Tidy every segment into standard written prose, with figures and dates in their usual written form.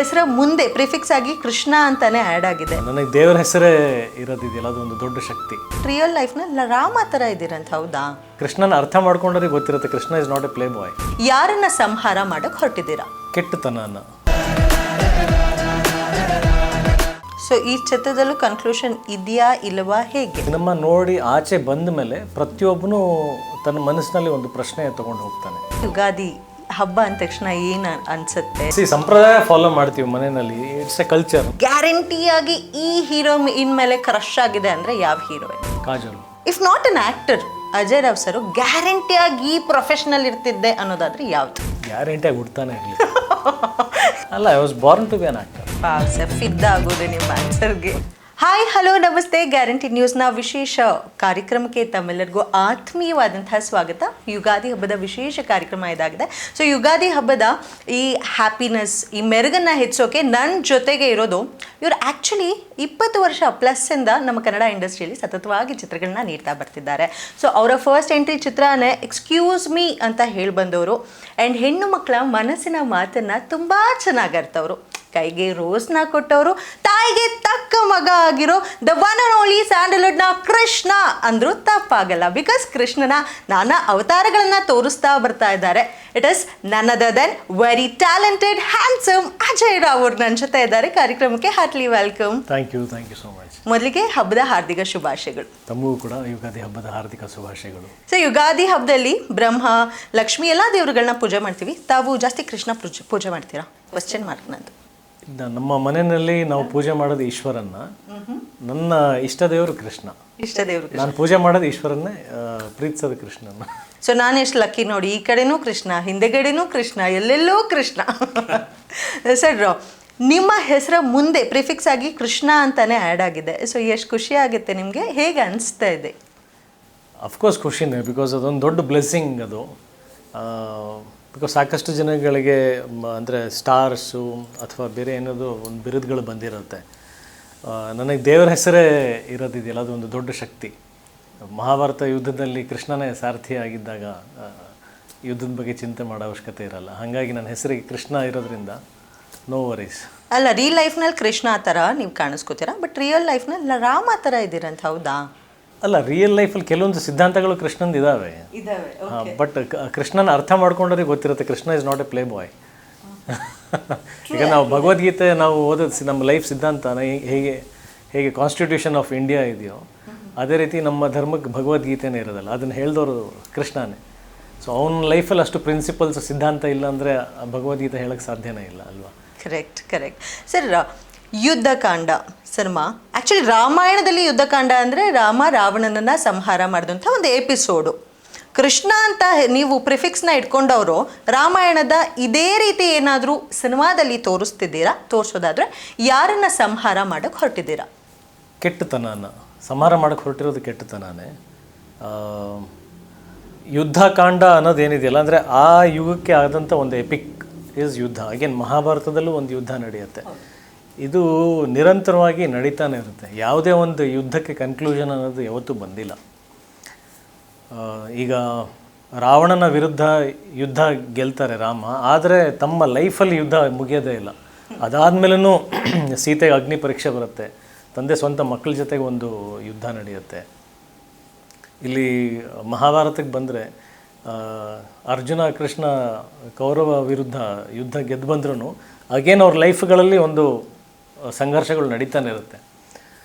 ಹೆಸರ ಮುಂದೆ ಪ್ರಿಫಿಕ್ಸ್ ಆಗಿ ಕೃಷ್ಣ ಅಂತಾನೆ ಆ್ಯಡ್ ಆಗಿದೆ. ನನಗೆ ದೇವರ ಹೆಸರೇ ಇರೋದಿದೆಯಲ್ಲ, ಅದೊಂದು ದೊಡ್ಡ ಶಕ್ತಿ. ರಿಯಲ್ ಲೈಫ್ನ ರಾಮ ಥರ ಇದ್ದೀರಂತ, ಹೌದಾ? ಕೃಷ್ಣನ ಅರ್ಥ ಮಾಡ್ಕೊಂಡ್ರೆ ಗೊತ್ತಿರುತ್ತೆ, Krishna is not A play ಬಾಯ್. ಯಾರನ್ನ ಸಂಹಾರ ಮಾಡಕ್ ಹೊರಟಿದ್ದೀರಾ? ಕೆಟ್ಟತನ. ಸೊ ಈ ಚಿತ್ರದಲ್ಲೂ ಕನ್ಕ್ಲೂಷನ್ ಇದೆಯಾ ಇಲ್ವಾ, ಹೇಗೆ? ಸಿನಿಮಾ ನೋಡಿ ಆಚೆ ಬಂದ ಮೇಲೆ ಪ್ರತಿಯೊಬ್ಬನು ತನ್ನ ಮನಸ್ಸಿನಲ್ಲಿ ಒಂದು ಪ್ರಶ್ನೆ ತಗೊಂಡು ಹೋಗ್ತಾನೆ. ಯುಗಾದಿ ಹಬ್ಬ ಅಂದ ತಕ್ಷಣ ಏನ್ ಅನ್ಸುತ್ತೆ? ಸಂಪ್ರದಾಯ ಫಾಲೋ ಮಾಡ್ತೀವಿ ಮನೆಯಲ್ಲಿ, ಇಟ್ಸ್ ಎ ಕಲ್ಚರ್. ಗ್ಯಾರಂಟಿಯಾಗಿ ಈ ಹೀರೋ ಇನ್ ಮೇಲೆ ಕ್ರಶ್ ಆಗಿದೆ ಅಂದ್ರೆ ಯಾವ heroine? Kajal. If not an actor, Ajay Rao sir ಗ್ಯಾರಂಟಿಯಾಗಿ ಈ ಪ್ರೊಫೆಷನಲ್ ಇರ್ತಿದ್ದೆ ಅನ್ನೋದಾದ್ರೆ ಯಾವ್ದು? ಗ್ಯಾರಂಟಿಯಾಗಿ ಹುಡ್ತಾನೆ ಇರಲಿ. ಅಲ್ಲ, I was born to be an actor. Sir ಫಿದ್ದ ಆಗೋದು ನಿಮ್ಮ ಆನ್ಸರ್ಗೆ. ಹಾಯ್ ಹಲೋ ನಮಸ್ತೆ. ಗ್ಯಾರಂಟಿ ನ್ಯೂಸ್ನ ವಿಶೇಷ ಕಾರ್ಯಕ್ರಮಕ್ಕೆ ತಮ್ಮೆಲ್ಲರಿಗೂ ಆತ್ಮೀಯವಾದಂತಹ ಸ್ವಾಗತ. ಯುಗಾದಿ ಹಬ್ಬದ ವಿಶೇಷ ಕಾರ್ಯಕ್ರಮ ಇದಾಗಿದೆ. ಸೊ ಯುಗಾದಿ ಹಬ್ಬದ ಈ ಹ್ಯಾಪಿನೆಸ್, ಈ ಮೆರುಗನ್ನು ಹೆಚ್ಚೋಕೆ ನನ್ನ ಜೊತೆಗೆ ಇರೋದು ಇವರು ಆ್ಯಕ್ಚುಲಿ 20 ವರ್ಷ ಪ್ಲಸ್ಸಿಂದ ನಮ್ಮ ಕನ್ನಡ ಇಂಡಸ್ಟ್ರಿಯಲ್ಲಿ ಸತತವಾಗಿ ಚಿತ್ರಗಳನ್ನ ನೀಡ್ತಾ ಬರ್ತಿದ್ದಾರೆ. ಸೊ ಅವರ ಫಸ್ಟ್ ಎಂಟ್ರಿ ಚಿತ್ರನೇ ಎಕ್ಸ್ಕ್ಯೂಸ್ ಮೀ ಅಂತ ಹೇಳಿ ಬಂದವರು. ಆ್ಯಂಡ್ ಹೆಣ್ಣು ಮಕ್ಕಳ ಮನಸ್ಸಿನ ಮಾತನ್ನು ತುಂಬ ಚೆನ್ನಾಗಿ ಅರ್ಥವರು, ಕೈಗೆ ರೋಸ್ನ ಕೊಟ್ಟವರು, ತಾಯಿಗೆ ತಕ್ಕ ಮಗ ಆಗಿರೋ ದ ಒನ್ ಅಂಡ್ ಓನ್ಲಿ ಸ್ಯಾಂಡಲ್ವುಡ್ನ ಕೃಷ್ಣ ಅಂದರೂ ತಪ್ಪಾಗಲ್ಲ. ಬಿಕಾಸ್ ಕೃಷ್ಣನ ನಾನಾ ಅವತಾರಗಳನ್ನು ತೋರಿಸ್ತಾ ಬರ್ತಾ ಇದ್ದಾರೆ. It is none other than very talented handsome Ajay Rao ಅವರು ನನ್ನ ಜೊತೆ ಇದ್ದಾರೆ. ಕಾರ್ಯಕ್ರಮಕ್ಕೆ heartly welcome. Thank you so much. ಮೊದಲಿಗೆ ಹಬ್ಬದ ಹಾರ್ದಿಕ ಶುಭಾಶಯಗಳು. ತಮಗೂ ಕೂಡ ಯುಗಾದಿ ಹಬ್ಬದ ಹಾರ್ದಿಕ ಶುಭಾಶಯಗಳು. ಸೊ ಯುಗಾದಿ ಹಬ್ಬದಲ್ಲಿ ಬ್ರಹ್ಮ, ಲಕ್ಷ್ಮಿ ಎಲ್ಲ ದೇವರುಗಳನ್ನ ಪೂಜೆ ಮಾಡ್ತೀವಿ. ತಾವು ಜಾಸ್ತಿ ಕೃಷ್ಣ ಪೂಜೆ ಮಾಡ್ತೀರಾ? ಕ್ವಶನ್ ಮಾರ್ಕ್ ನಂದು. ನಮ್ಮ ಮನೆಯಲ್ಲಿ ನಾವು ಪೂಜೆ ಮಾಡೋದು ಈಶ್ವರನ್ನ. ನನ್ನ ಇಷ್ಟ ದೇವರು ಕೃಷ್ಣ. ಇಷ್ಟ ದೇವರು ನಾನು ಪೂಜೆ ಮಾಡೋದು ಈಶ್ವರನ್ನೇ, ಪ್ರೀತಿಸೋದು ಕೃಷ್ಣನ. ಸೊ ನಾನು ಎಷ್ಟು ಲಕ್ಕಿ ನೋಡಿ, ಈ ಕಡೆನೂ ಕೃಷ್ಣ, ಹಿಂದೆಗಡೆನೂ ಕೃಷ್ಣ, ಎಲ್ಲೆಲ್ಲೂ ಕೃಷ್ಣ. ಸರ್, ನಿಮ್ಮ ಹೆಸರ ಮುಂದೆ ಪ್ರಿಫಿಕ್ಸ್ ಆಗಿ ಕೃಷ್ಣ ಅಂತಾನೆ ಆ್ಯಡ್ ಆಗಿದೆ. ಸೊ ಎಷ್ಟು ಖುಷಿ ಆಗುತ್ತೆ ನಿಮಗೆ, ಹೇಗೆ ಅನಿಸ್ತಾ ಇದೆ? ಅಫ್ಕೋರ್ಸ್ ಖುಷಿನೇ, ಬಿಕಾಸ್ ಅದೊಂದು ದೊಡ್ಡ ಬ್ಲೆಸ್ಸಿಂಗ್ ಅದು. ಬಿಕಾಸ್ ಸಾಕಷ್ಟು ಜನಗಳಿಗೆ ಅಂದರೆ ಸ್ಟಾರ್ಸು ಅಥವಾ ಬೇರೆ ಏನಾದರೂ ಒಂದು ಬಿರುದುಗಳು ಬಂದಿರುತ್ತೆ. ನನಗೆ ದೇವರ ಹೆಸರೇ ಇರೋದಿದೆಯಲ್ಲ, ಅದೊಂದು ದೊಡ್ಡ ಶಕ್ತಿ. ಮಹಾಭಾರತ ಯುದ್ಧದಲ್ಲಿ ಕೃಷ್ಣನೇ ಸಾರಥಿ ಆಗಿದ್ದಾಗ ಯುದ್ಧದ ಬಗ್ಗೆ ಚಿಂತೆ ಮಾಡೋ ಅವಶ್ಯಕತೆ ಇರಲ್ಲ. ಹಾಗಾಗಿ ನನ್ನ ಹೆಸರಿಗೆ ಕೃಷ್ಣ ಇರೋದ್ರಿಂದ ನೋ ವರೀಸ್. ಅಲ್ಲ, ರಿಯಲ್ ಲೈಫ್ನಲ್ಲಿ ಕೃಷ್ಣ ಆ ಥರ ನೀವು ಕಾಣಿಸ್ಕೋತೀರಾ, ಬಟ್ ರಿಯಲ್ ಲೈಫ್ನಲ್ಲಿ ರಾಮ ಆ ಥರ ಇದ್ದೀರಂತ, ಹೌದಾ? ಅಲ್ಲ, ರಿಯಲ್ ಲೈಫಲ್ಲಿ ಕೆಲವೊಂದು ಸಿದ್ಧಾಂತಗಳು ಕೃಷ್ಣಂದು ಇದ್ದಾವೆ. ಬಟ್ ಕೃಷ್ಣನ ಅರ್ಥ ಮಾಡ್ಕೊಂಡ್ರೆ ಗೊತ್ತಿರುತ್ತೆ, Krishna is not A play ಬಾಯ್. ಈಗ ನಾವು ಭಗವದ್ಗೀತೆ ನಾವು ಓದೋದು ನಮ್ಮ ಲೈಫ್ ಸಿದ್ಧಾಂತ ಹೇಗೆ ಕಾನ್ಸ್ಟಿಟ್ಯೂಷನ್ ಆಫ್ ಇಂಡಿಯಾ ಇದೆಯೋ ಅದೇ ರೀತಿ ನಮ್ಮ ಧರ್ಮಕ್ಕೆ ಭಗವದ್ಗೀತೆನೇ ಇರೋದಲ್ಲ, ಅದನ್ನು ಹೇಳಿದವರು ಕೃಷ್ಣನೇ. ಸೊ ಅವನ ಲೈಫಲ್ಲಿ ಅಷ್ಟು ಪ್ರಿನ್ಸಿಪಲ್ಸ್ ಸಿದ್ಧಾಂತ ಇಲ್ಲ ಅಂದರೆ ಭಗವದ್ಗೀತೆ ಹೇಳೋಕ್ಕೆ ಸಾಧ್ಯನೇ ಇಲ್ಲ ಅಲ್ವಾ? Correct. Sir, Yuddhakanda cinema actually ರಾಮಾಯಣದಲ್ಲಿ ಯುದ್ಧಕಾಂಡ ಅಂದರೆ ರಾಮ ರಾವಣನನ್ನು ಸಂಹಾರ ಮಾಡಿದಂಥ ಒಂದು ಎಪಿಸೋಡು. ಕೃಷ್ಣ ಅಂತ ನೀವು ಪ್ರಿಫಿಕ್ಸ್ನ ಇಟ್ಕೊಂಡವರು ರಾಮಾಯಣದ ಇದೇ ರೀತಿ ಏನಾದರೂ ಸಿನಿಮಾದಲ್ಲಿ ತೋರಿಸ್ತಿದ್ದೀರಾ? ತೋರಿಸೋದಾದರೆ ಯಾರನ್ನ ಸಂಹಾರ ಮಾಡೋಕ್ಕೆ ಹೊರಟಿದ್ದೀರಾ? ಕೆಟ್ಟತನನ ಸಂಹಾರ ಮಾಡೋಕ್ಕೆ ಹೊರಟಿರೋದು ಕೆಟ್ಟತನನೇ. ಯುದ್ಧಕಾಂಡ ಅನ್ನೋದೇನಿದೆಯಲ್ಲ, ಅಂದರೆ ಆ ಯುಗಕ್ಕೆ ಆದಂಥ ಒಂದು ಎಪಿಕ್ ಈಸ್ ಯುದ್ಧ. ಅಗೇನ್ ಮಹಾಭಾರತದಲ್ಲೂ ಒಂದು ಯುದ್ಧ ನಡೆಯುತ್ತೆ. ಇದು ನಿರಂತರವಾಗಿ ನಡೀತಾನೆ ಇರುತ್ತೆ. ಯಾವುದೇ ಒಂದು ಯುದ್ಧಕ್ಕೆ ಕನ್ಕ್ಲೂಷನ್ ಅನ್ನೋದು ಯಾವತ್ತೂ ಬಂದಿಲ್ಲ. ಈಗ ರಾವಣನ ವಿರುದ್ಧ ಯುದ್ಧ ಗೆಲ್ತಾರೆ ರಾಮ, ಆದರೆ ತಮ್ಮ ಲೈಫಲ್ಲಿ ಯುದ್ಧ ಮುಗಿಯೋದೇ ಇಲ್ಲ. ಅದಾದಮೇಲೂ ಸೀತೆಗೆ ಅಗ್ನಿ ಪರೀಕ್ಷೆ ಬರುತ್ತೆ, ತಂದೆ ಸ್ವಂತ ಮಕ್ಕಳ ಜೊತೆಗೆ ಒಂದು ಯುದ್ಧ ನಡೆಯುತ್ತೆ. ಇಲ್ಲಿ ಮಹಾಭಾರತಕ್ಕೆ ಬಂದರೆ ಅರ್ಜುನ ಕೃಷ್ಣ ಕೌರವ ವಿರುದ್ಧ ಯುದ್ಧ ಗೆದ್ದು ಬಂದ್ರೂ ಅಗೇನ್ ಅವ್ರ ಲೈಫ್ಗಳಲ್ಲಿ ಒಂದು ಸಂಘರ್ಷಗಳು ನಡೀತಾನೆ ಇರುತ್ತೆ.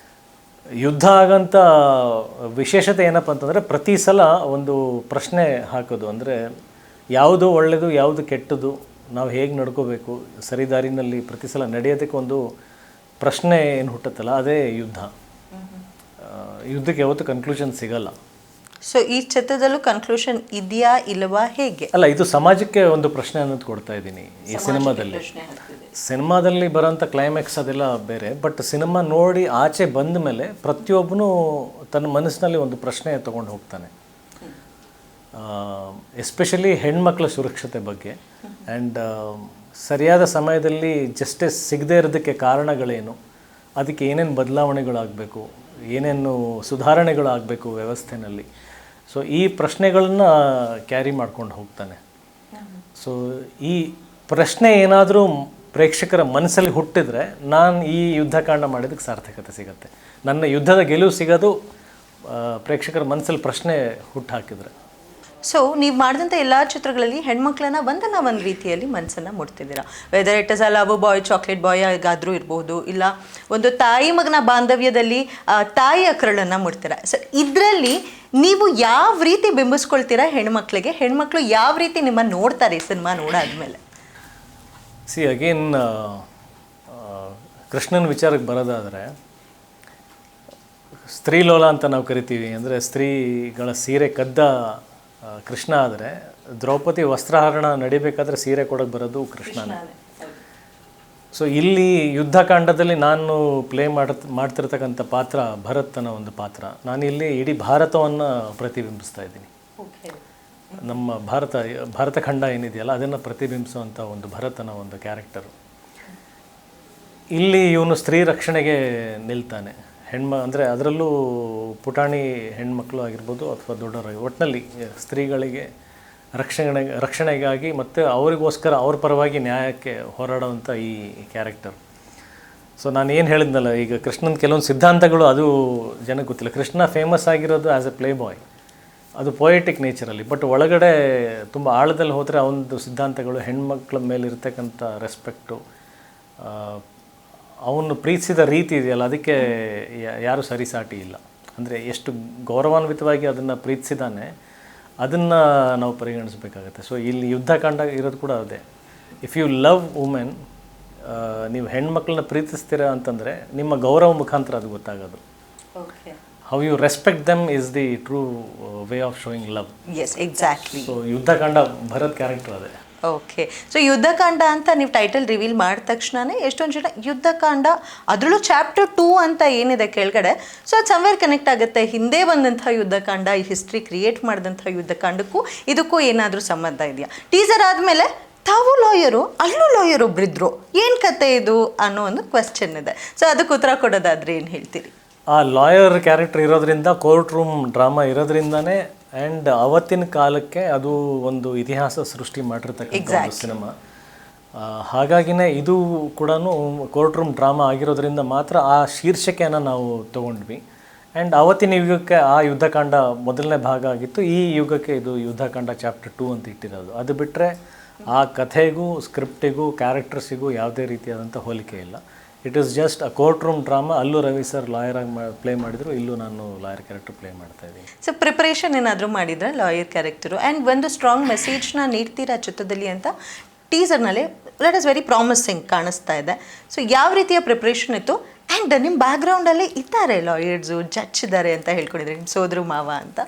ಯುದ್ಧ ಆಗಂಥ ವಿಶೇಷತೆ ಏನಪ್ಪ ಅಂತಂದರೆ ಪ್ರತಿ ಸಲ ಒಂದು ಪ್ರಶ್ನೆ ಹಾಕೋದು, ಅಂದರೆ ಯಾವುದು ಒಳ್ಳೆಯದು ಯಾವುದು ಕೆಟ್ಟದ್ದು, ನಾವು ಹೇಗೆ ನಡ್ಕೋಬೇಕು, ಸರಿದಾರಿನಲ್ಲಿ ಪ್ರತಿ ಸಲ ನಡೆಯೋದಕ್ಕೆ ಒಂದು ಪ್ರಶ್ನೆ ಏನು ಹುಟ್ಟುತ್ತಲ್ಲ, ಅದೇ ಯುದ್ಧ. ಯುದ್ಧಕ್ಕೆ ಯಾವತ್ತೂ ಕನ್ಕ್ಲೂಷನ್ ಸಿಗಲ್ಲ. ಸೊ ಈ ಚಿತ್ರದಲ್ಲೂ ಕನ್ಕ್ಲೂಷನ್ ಇದೆಯಾ ಇಲ್ವಾ, ಹೇಗೆ? ಅಲ್ಲ, ಇದು ಸಮಾಜಕ್ಕೆ ಒಂದು ಪ್ರಶ್ನೆ ಅನ್ನೋದು ಕೊಡ್ತಾ ಇದ್ದೀನಿ ಈ ಸಿನಿಮಾದಲ್ಲಿ ಬರೋಂಥ ಕ್ಲೈಮ್ಯಾಕ್ಸ್ ಅದೆಲ್ಲ ಬೇರೆ. ಬಟ್ ಸಿನಿಮಾ ನೋಡಿ ಆಚೆ ಬಂದ ಮೇಲೆ ಪ್ರತಿಯೊಬ್ಬನು ತನ್ನ ಮನಸ್ಸಿನಲ್ಲಿ ಒಂದು ಪ್ರಶ್ನೆ ತೊಗೊಂಡು ಹೋಗ್ತಾನೆ. ಎಸ್ಪೆಷಲಿ ಹೆಣ್ಮಕ್ಳ ಸುರಕ್ಷತೆ ಬಗ್ಗೆ ಆ್ಯಂಡ್ ಸರಿಯಾದ ಸಮಯದಲ್ಲಿ ಜಸ್ಟಿಸ್ ಸಿಗದೇ ಇರೋದಕ್ಕೆ ಕಾರಣಗಳೇನು, ಅದಕ್ಕೆ ಏನೇನು ಬದಲಾವಣೆಗಳಾಗಬೇಕು, ಏನೇನು ಸುಧಾರಣೆಗಳಾಗಬೇಕು ವ್ಯವಸ್ಥೆಯಲ್ಲಿ. ಸೊ ಈ ಪ್ರಶ್ನೆಗಳನ್ನ ಕ್ಯಾರಿ ಮಾಡ್ಕೊಂಡು ಹೋಗ್ತಾನೆ. ಸೊ ಈ ಪ್ರಶ್ನೆ ಏನಾದರೂ ಪ್ರೇಕ್ಷಕರ ಮನಸ್ಸಲ್ಲಿ ಹುಟ್ಟಿದ್ರೆ ನಾನು ಈ ಯುದ್ಧಕಾಂಡ ಮಾಡಿದ್ದಕ್ಕೆ ಸಾರ್ಥಕತೆ ಸಿಗುತ್ತೆ. ನನ್ನ ಯುದ್ಧದ ಗೆಲುವು ಸಿಗೋದು ಪ್ರೇಕ್ಷಕರ ಮನಸ್ಸಲ್ಲಿ ಪ್ರಶ್ನೆ ಹುಟ್ಟು ಹಾಕಿದ್ರೆ. ಸೊ ನೀವು ಮಾಡಿದಂಥ ಎಲ್ಲ ಚಿತ್ರಗಳಲ್ಲಿ ಹೆಣ್ಮಕ್ಳನ್ನ ಒಂದು ರೀತಿಯಲ್ಲಿ ಮನಸ್ಸನ್ನು ಮುಟ್ತಿದ್ದೀರಾ. Whether it is a love boy, chocolate boy ಆಗಾದರೂ ಇರ್ಬೋದು, ಇಲ್ಲ ಒಂದು ತಾಯಿ ಮಗನ ಬಾಂಧವ್ಯದಲ್ಲಿ ತಾಯಿಯ ಕರಳನ್ನು ಮುಟ್ತೀರಾ. ಸೊ ಇದರಲ್ಲಿ ನೀವು ಯಾವ ರೀತಿ ಬಿಂಬಿಸ್ಕೊಳ್ತೀರಾ ಹೆಣ್ಮಕ್ಳಿಗೆ, ಹೆಣ್ಮಕ್ಳು ಯಾವ ರೀತಿ ನಿಮ್ಮನ್ನು ನೋಡ್ತಾರೆ ಸಿನಿಮಾ ನೋಡಾದ್ಮೇಲೆ? ಸಿ ಅಗೇನ್ ಕೃಷ್ಣನ ವಿಚಾರಕ್ಕೆ ಬರೋದಾದರೆ, ಸ್ತ್ರೀಲೋಲ ಅಂತ ನಾವು ಕರಿತೀವಿ. ಅಂದರೆ ಸ್ತ್ರೀಗಳ ಸೀರೆ ಕದ್ದ ಕೃಷ್ಣ ಆದರೆ, ದ್ರೌಪದಿ ವಸ್ತ್ರಹರಣ ನಡಿಬೇಕಾದ್ರೆ ಸೀರೆ ಕೊಡೋಕೆ ಬರೋದು ಕೃಷ್ಣನೇ. ಸೊ ಇಲ್ಲಿ ಯುದ್ಧಕಾಂಡದಲ್ಲಿ ನಾನು ಮಾಡ್ತಿರ್ತಕ್ಕಂಥ ಪಾತ್ರ ಭರತನ ಒಂದು ಪಾತ್ರ. ನಾನಿಲ್ಲಿ ಇಡೀ ಭಾರತವನ್ನು ಪ್ರತಿಬಿಂಬಿಸ್ತಾ ಇದ್ದೀನಿ. ನಮ್ಮ ಭಾರತಖಂಡ ಏನಿದೆಯಲ್ಲ ಅದನ್ನು ಪ್ರತಿಬಿಂಬಿಸುವಂಥ ಒಂದು ಭರತನ ಒಂದು ಕ್ಯಾರೆಕ್ಟರು. ಇಲ್ಲಿ ಇವನು ಸ್ತ್ರೀ ರಕ್ಷಣೆಗೆ ನಿಲ್ತಾನೆ. ಅಂದರೆ ಅದರಲ್ಲೂ ಪುಟಾಣಿ ಹೆಣ್ಮಕ್ಳು ಆಗಿರ್ಬೋದು ಅಥವಾ ದೊಡ್ಡವರಾಗಿ, ಒಟ್ಟಿನಲ್ಲಿ ಸ್ತ್ರೀಗಳಿಗೆ ರಕ್ಷಣೆಗಾಗಿ ಮತ್ತು ಅವರಿಗೋಸ್ಕರ ಅವ್ರ ಪರವಾಗಿ ನ್ಯಾಯಕ್ಕೆ ಹೋರಾಡುವಂಥ ಈ ಕ್ಯಾರೆಕ್ಟರ್. ಸೊ ನಾನು ಏನು ಹೇಳಿದ್ನಲ್ಲ, ಈಗ ಕೃಷ್ಣನ ಕೆಲವೊಂದು ಸಿದ್ಧಾಂತಗಳು ಅದು ಜನಕ್ಕೆ ಗೊತ್ತಿಲ್ಲ. ಕೃಷ್ಣ ಫೇಮಸ್ ಆಗಿರೋದು ಆ್ಯಸ್ ಎ ಪ್ಲೇ ಬಾಯ್, ಅದು ಪೊಯೆಟಿಕ್ ನೇಚರಲ್ಲಿ. ಬಟ್ ಒಳಗಡೆ ತುಂಬ ಆಳದಲ್ಲಿ ಹೋದರೆ ಅವನದು ಸಿದ್ಧಾಂತಗಳು, ಹೆಣ್ಮಕ್ಳ ಮೇಲೆ ಇರ್ತಕ್ಕಂಥ ರೆಸ್ಪೆಕ್ಟು, ಅವನು ಪ್ರೀತಿಸಿದ ರೀತಿ ಇದೆಯಲ್ಲ, ಅದಕ್ಕೆ ಯಾರೂ ಸರಿಸಾಟಿ ಇಲ್ಲ. ಅಂದರೆ ಎಷ್ಟು ಗೌರವಾನ್ವಿತವಾಗಿ ಅದನ್ನು ಪ್ರೀತಿಸಿದಾನೆ, ಅದನ್ನು ನಾವು ಪರಿಗಣಿಸಬೇಕಾಗತ್ತೆ. ಸೊ ಇಲ್ಲಿ ಯುದ್ಧಕಾಂಡ ಇರೋದು ಕೂಡ ಅದೇ. ಇಫ್ ಯು ಲವ್ ವುಮೆನ್, ನೀವು ಹೆಣ್ಮಕ್ಳನ್ನ ಪ್ರೀತಿಸ್ತೀರಾ ಅಂತಂದರೆ ನಿಮ್ಮ ಗೌರವ ಮುಖಾಂತರ ಅದು ಗೊತ್ತಾಗೋದು. How you respect them is the true way of showing love. Yes, exactly. So Yuddhakaanda Bharat character ಅದೇ. ಓಕೆ. ಸೊ ಯುದ್ಧಕಾಂಡ ಅಂತ ನೀವು ಟೈಟಲ್ ರಿವೀಲ್ ಮಾಡಿದ ತಕ್ಷಣವೇ ಎಷ್ಟೊಂದು ಜನ ಯುದ್ಧಕಾಂಡ, ಅದರಲ್ಲೂ ಚಾಪ್ಟರ್ 2 ಅಂತ ಏನಿದೆ ಕೆಳಗಡೆ, ಸೊ ಅದು ಸಮ್ವೇರ್ ಕನೆಕ್ಟ್ ಆಗುತ್ತೆ. ಹಿಂದೆ ಬಂದಂಥ ಯುದ್ಧಕಾಂಡ, ಈ ಹಿಸ್ಟ್ರಿ ಕ್ರಿಯೇಟ್ ಮಾಡಿದಂಥ ಯುದ್ಧಕಾಂಡಕ್ಕೂ ಇದಕ್ಕೂ ಏನಾದರೂ ಸಂಬಂಧ ಇದೆಯಾ? ಟೀಸರ್ ಆದಮೇಲೆ ತಾವು ಲಾಯರು, ಅಲ್ಲೂ ಲಾಯರ್ ಒಬ್ಬರಿದ್ರು, ಏನು ಕತೆ ಇದು ಅನ್ನೋ ಒಂದು ಕ್ವೆಶ್ಚನ್ ಇದೆ. ಸೊ ಅದಕ್ಕೆ ಉತ್ತರ ಕೊಡೋದಾದರೆ ಏನು ಹೇಳ್ತೀರಿ? ಆ ಲಾಯರ್ ಕ್ಯಾರೆಕ್ಟರ್ ಇರೋದ್ರಿಂದ, ಕೋರ್ಟ್ ರೂಮ್ ಡ್ರಾಮಾ ಇರೋದ್ರಿಂದನೇ, ಆ್ಯಂಡ್ ಅವತ್ತಿನ ಕಾಲಕ್ಕೆ ಅದು ಒಂದು ಇತಿಹಾಸ ಸೃಷ್ಟಿ ಮಾಡಿರ್ತಕ್ಕಂಥ ಸಿನಿಮಾ. ಹಾಗಾಗಿನೇ ಇದು ಕೂಡ ಕೋರ್ಟ್ ರೂಮ್ ಡ್ರಾಮಾ ಆಗಿರೋದ್ರಿಂದ ಮಾತ್ರ ಆ ಶೀರ್ಷಿಕೆಯನ್ನು ನಾವು ತೊಗೊಂಡ್ವಿ. ಆ್ಯಂಡ್ ಅವತ್ತಿನ ಯುಗಕ್ಕೆ ಆ ಯುದ್ಧಕಾಂಡ ಮೊದಲನೇ ಭಾಗ ಆಗಿತ್ತು, ಈ ಯುಗಕ್ಕೆ ಇದು ಯುದ್ಧಕಾಂಡ ಚಾಪ್ಟರ್ 2 ಅಂತ ಇಟ್ಟಿರೋದು. ಅದು ಬಿಟ್ಟರೆ ಆ ಕಥೆಗೂ ಸ್ಕ್ರಿಪ್ಟಿಗೂ ಕ್ಯಾರೆಕ್ಟರ್ಸಿಗೂ ಯಾವುದೇ ರೀತಿಯಾದಂಥ ಹೋಲಿಕೆ ಇಲ್ಲ. It is just a court room drama. ಅಲ್ಲೂ ರವಿ ಸರ್ ಲಾಯರ್ ಆಗಿ ಪ್ಲೇ ಮಾಡಿದ್ರು, ಇಲ್ಲೂ ನಾನು ಲಾಯರ್ ಕ್ಯಾರೆಕ್ಟರ್ ಪ್ಲೇ ಮಾಡ್ತಾ ಇದ್ದೀನಿ. ಸೊ ಪ್ರಿಪರೇಷನ್ ಏನಾದರೂ ಮಾಡಿದ್ರೆ ಲಾಯರ್ ಕ್ಯಾರೆಕ್ಟರು, ಆ್ಯಂಡ್ ಒಂದು ಸ್ಟ್ರಾಂಗ್ ಮೆಸೇಜ್ನ ನೀಡ್ತೀರಾ ಚಿತ್ರದಲ್ಲಿ ಅಂತ ಟೀಸರ್ನಲ್ಲಿ ದಟ್ ಇಸ್ ವೆರಿ ಪ್ರಾಮಿಸಿಂಗ್ ಕಾಣಿಸ್ತಾ ಇದೆ. ಸೊ ಯಾವ ರೀತಿಯ ಪ್ರಿಪ್ರೇಷನ್ ಇತ್ತು? ಆ್ಯಂಡ್ ನಿಮ್ಮ ಬ್ಯಾಕ್ಗ್ರೌಂಡಲ್ಲಿ ಇದ್ದಾರೆ ಲಾಯರ್ಸು, ಜಡ್ಜ್ ಇದ್ದಾರೆ ಅಂತ ಹೇಳ್ಕೊಂಡಿದ್ರಿ, ನಿಮ್ಮ ಸೋದರು ಮಾವ ಅಂತ.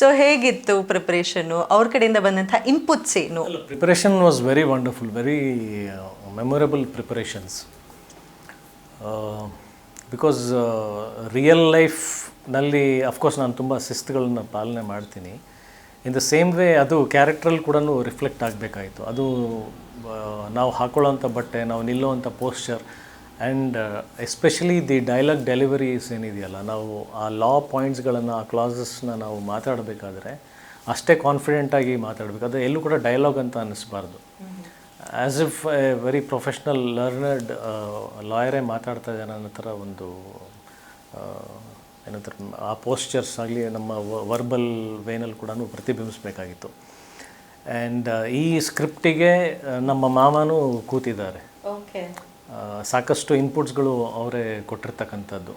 ಸೊ ಹೇಗಿತ್ತು ಪ್ರಿಪ್ರೇಷನ್ನು? ಅವ್ರ ಕಡೆಯಿಂದ ಬಂದಂಥ ಇನ್ಪುಟ್ಸ್ ಏನು? Preparation was very wonderful, very memorable preparations. Because real ಲೈಫ್ನಲ್ಲಿ ಅಫ್ಕೋರ್ಸ್ ನಾನು ತುಂಬ ಶಿಸ್ತುಗಳನ್ನ ಪಾಲನೆ ಮಾಡ್ತೀನಿ. ಇನ್ ದ ಸೇಮ್ ವೇ ಅದು ಕ್ಯಾರೆಕ್ಟ್ರಲ್ಲಿ ಕೂಡ ರಿಫ್ಲೆಕ್ಟ್ ಆಗಬೇಕಾಯಿತು. ಅದು ನಾವು ಹಾಕೊಳ್ಳೋವಂಥ ಬಟ್ಟೆ, ನಾವು ನಿಲ್ಲುವಂಥ posture, and especially the dialogue deliveries ಏನಿದೆಯಲ್ಲ, ನಾವು ಆ ಲಾ ಪಾಯಿಂಟ್ಸ್ಗಳನ್ನು, ಆ ಕ್ಲಾಸಸ್ನ ನಾವು ಮಾತಾಡಬೇಕಾದ್ರೆ ಅಷ್ಟೇ ಕಾನ್ಫಿಡೆಂಟಾಗಿ ಮಾತಾಡಬೇಕು. ಅದು ಎಲ್ಲೂ ಕೂಡ ಡೈಲಾಗ್ ಅಂತ ಅನ್ನಿಸ್ಬಾರ್ದು. As if a very professional learned ಲಾಯರೇ ಮಾತಾಡ್ತಾ ಇದ್ದಾನೆ ಅನ್ನೋ ಥರ ಒಂದು ಏನಂತಾರೆ, ಆ ಪೋಸ್ಚರ್ಸ್ ಆಗಲಿ ನಮ್ಮ ವರ್ಬಲ್ ವೇನಲ್ಲಿ ಕೂಡ ಪ್ರತಿಬಿಂಬಿಸಬೇಕಾಗಿತ್ತು. ಆ್ಯಂಡ್ ಈ ಸ್ಕ್ರಿಪ್ಟಿಗೆ ನಮ್ಮ ಮಾಮನೂ ಕೂತಿದ್ದಾರೆ. ಸಾಕಷ್ಟು ಇನ್ಪುಟ್ಸ್ಗಳು ಅವರೇ ಕೊಟ್ಟಿರ್ತಕ್ಕಂಥದ್ದು,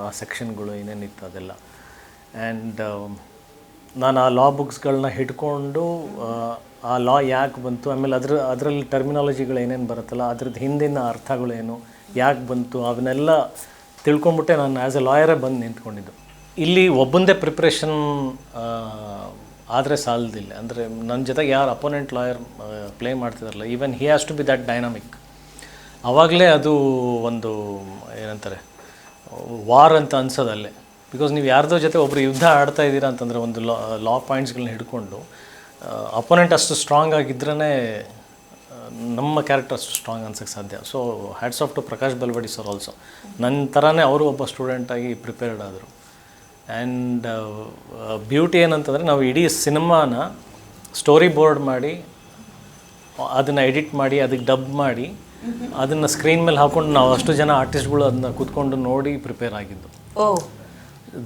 ಆ ಸೆಕ್ಷನ್ಗಳು ಏನೇನಿತ್ತು ಅದೆಲ್ಲ. ಆ್ಯಂಡ್ ನಾನು ಆ ಲಾ ಬುಕ್ಸ್ಗಳನ್ನ ಹಿಡ್ಕೊಂಡು ಆ ಲಾ ಯಾಕೆ ಬಂತು, ಆಮೇಲೆ ಅದರಲ್ಲಿ ಟರ್ಮಿನಾಲಜಿಗಳು ಏನೇನು ಬರುತ್ತಲ್ಲ ಅದ್ರದ್ದು ಹಿಂದಿನ ಅರ್ಥಗಳೇನು, ಯಾಕೆ ಬಂತು, ಅವನ್ನೆಲ್ಲ ತಿಳ್ಕೊಂಬಿಟ್ಟೆ ನಾನು ಆ್ಯಸ್ ಎ ಲಾಯರೇ ಬಂದು ನಿಂತ್ಕೊಂಡಿದ್ದು. ಇಲ್ಲಿ ಒಬ್ಬಂದೇ ಪ್ರಿಪ್ರೇಷನ್ ಆದರೆ ಸಾಲದಿಲ್ಲ. ಅಂದರೆ ನನ್ನ ಜೊತೆಗೆ ಯಾರು ಅಪೋನೆಂಟ್ ಲಾಯರ್ ಪ್ಲೇ ಮಾಡ್ತಿದಾರಲ್ಲ, even he has to be that dynamic. ಆವಾಗಲೇ ಅದು ಒಂದು ಏನಂತಾರೆ ವಾರ್ ಅಂತ ಅನ್ಸೋದಲ್ಲೇ. ಬಿಕಾಸ್ ನೀವು ಯಾರ್ದೋ ಜೊತೆ ಒಬ್ಬರು ಯುದ್ಧ ಆಡ್ತಾ ಇದ್ದೀರಾ ಅಂತಂದರೆ ಒಂದು ಲಾ ಪಾಯಿಂಟ್ಸ್ಗಳನ್ನ ಹಿಡ್ಕೊಂಡು ಅಪೋನೆಂಟ್ ಅಷ್ಟು ಸ್ಟ್ರಾಂಗ್ ಆಗಿದ್ರೇ ನಮ್ಮ ಕ್ಯಾರೆಕ್ಟರ್ ಅಷ್ಟು ಸ್ಟ್ರಾಂಗ್ ಅನ್ಸೋಕ್ಕೆ ಸಾಧ್ಯ. So hats off to Prakash Balwadi sir also. ನನ್ನ ಥರನೇ ಅವರು ಒಬ್ಬ ಸ್ಟೂಡೆಂಟಾಗಿ ಪ್ರಿಪೇರ್ಡ್ ಆದರು. ಆ್ಯಂಡ್ ಬ್ಯೂಟಿ ಏನಂತಂದರೆ ನಾವು ಇಡೀ ಸಿನಿಮಾನ ಸ್ಟೋರಿ ಬೋರ್ಡ್ ಮಾಡಿ ಅದನ್ನು ಎಡಿಟ್ ಮಾಡಿ ಅದಕ್ಕೆ ಡಬ್ ಮಾಡಿ ಅದನ್ನು ಸ್ಕ್ರೀನ್ ಮೇಲೆ ಹಾಕ್ಕೊಂಡು ನಾವು ಅಷ್ಟು ಜನ ಆರ್ಟಿಸ್ಟ್ಗಳು ಅದನ್ನ ಕೂತ್ಕೊಂಡು ನೋಡಿ ಪ್ರಿಪೇರ್ ಆಗಿದ್ದು. Oh,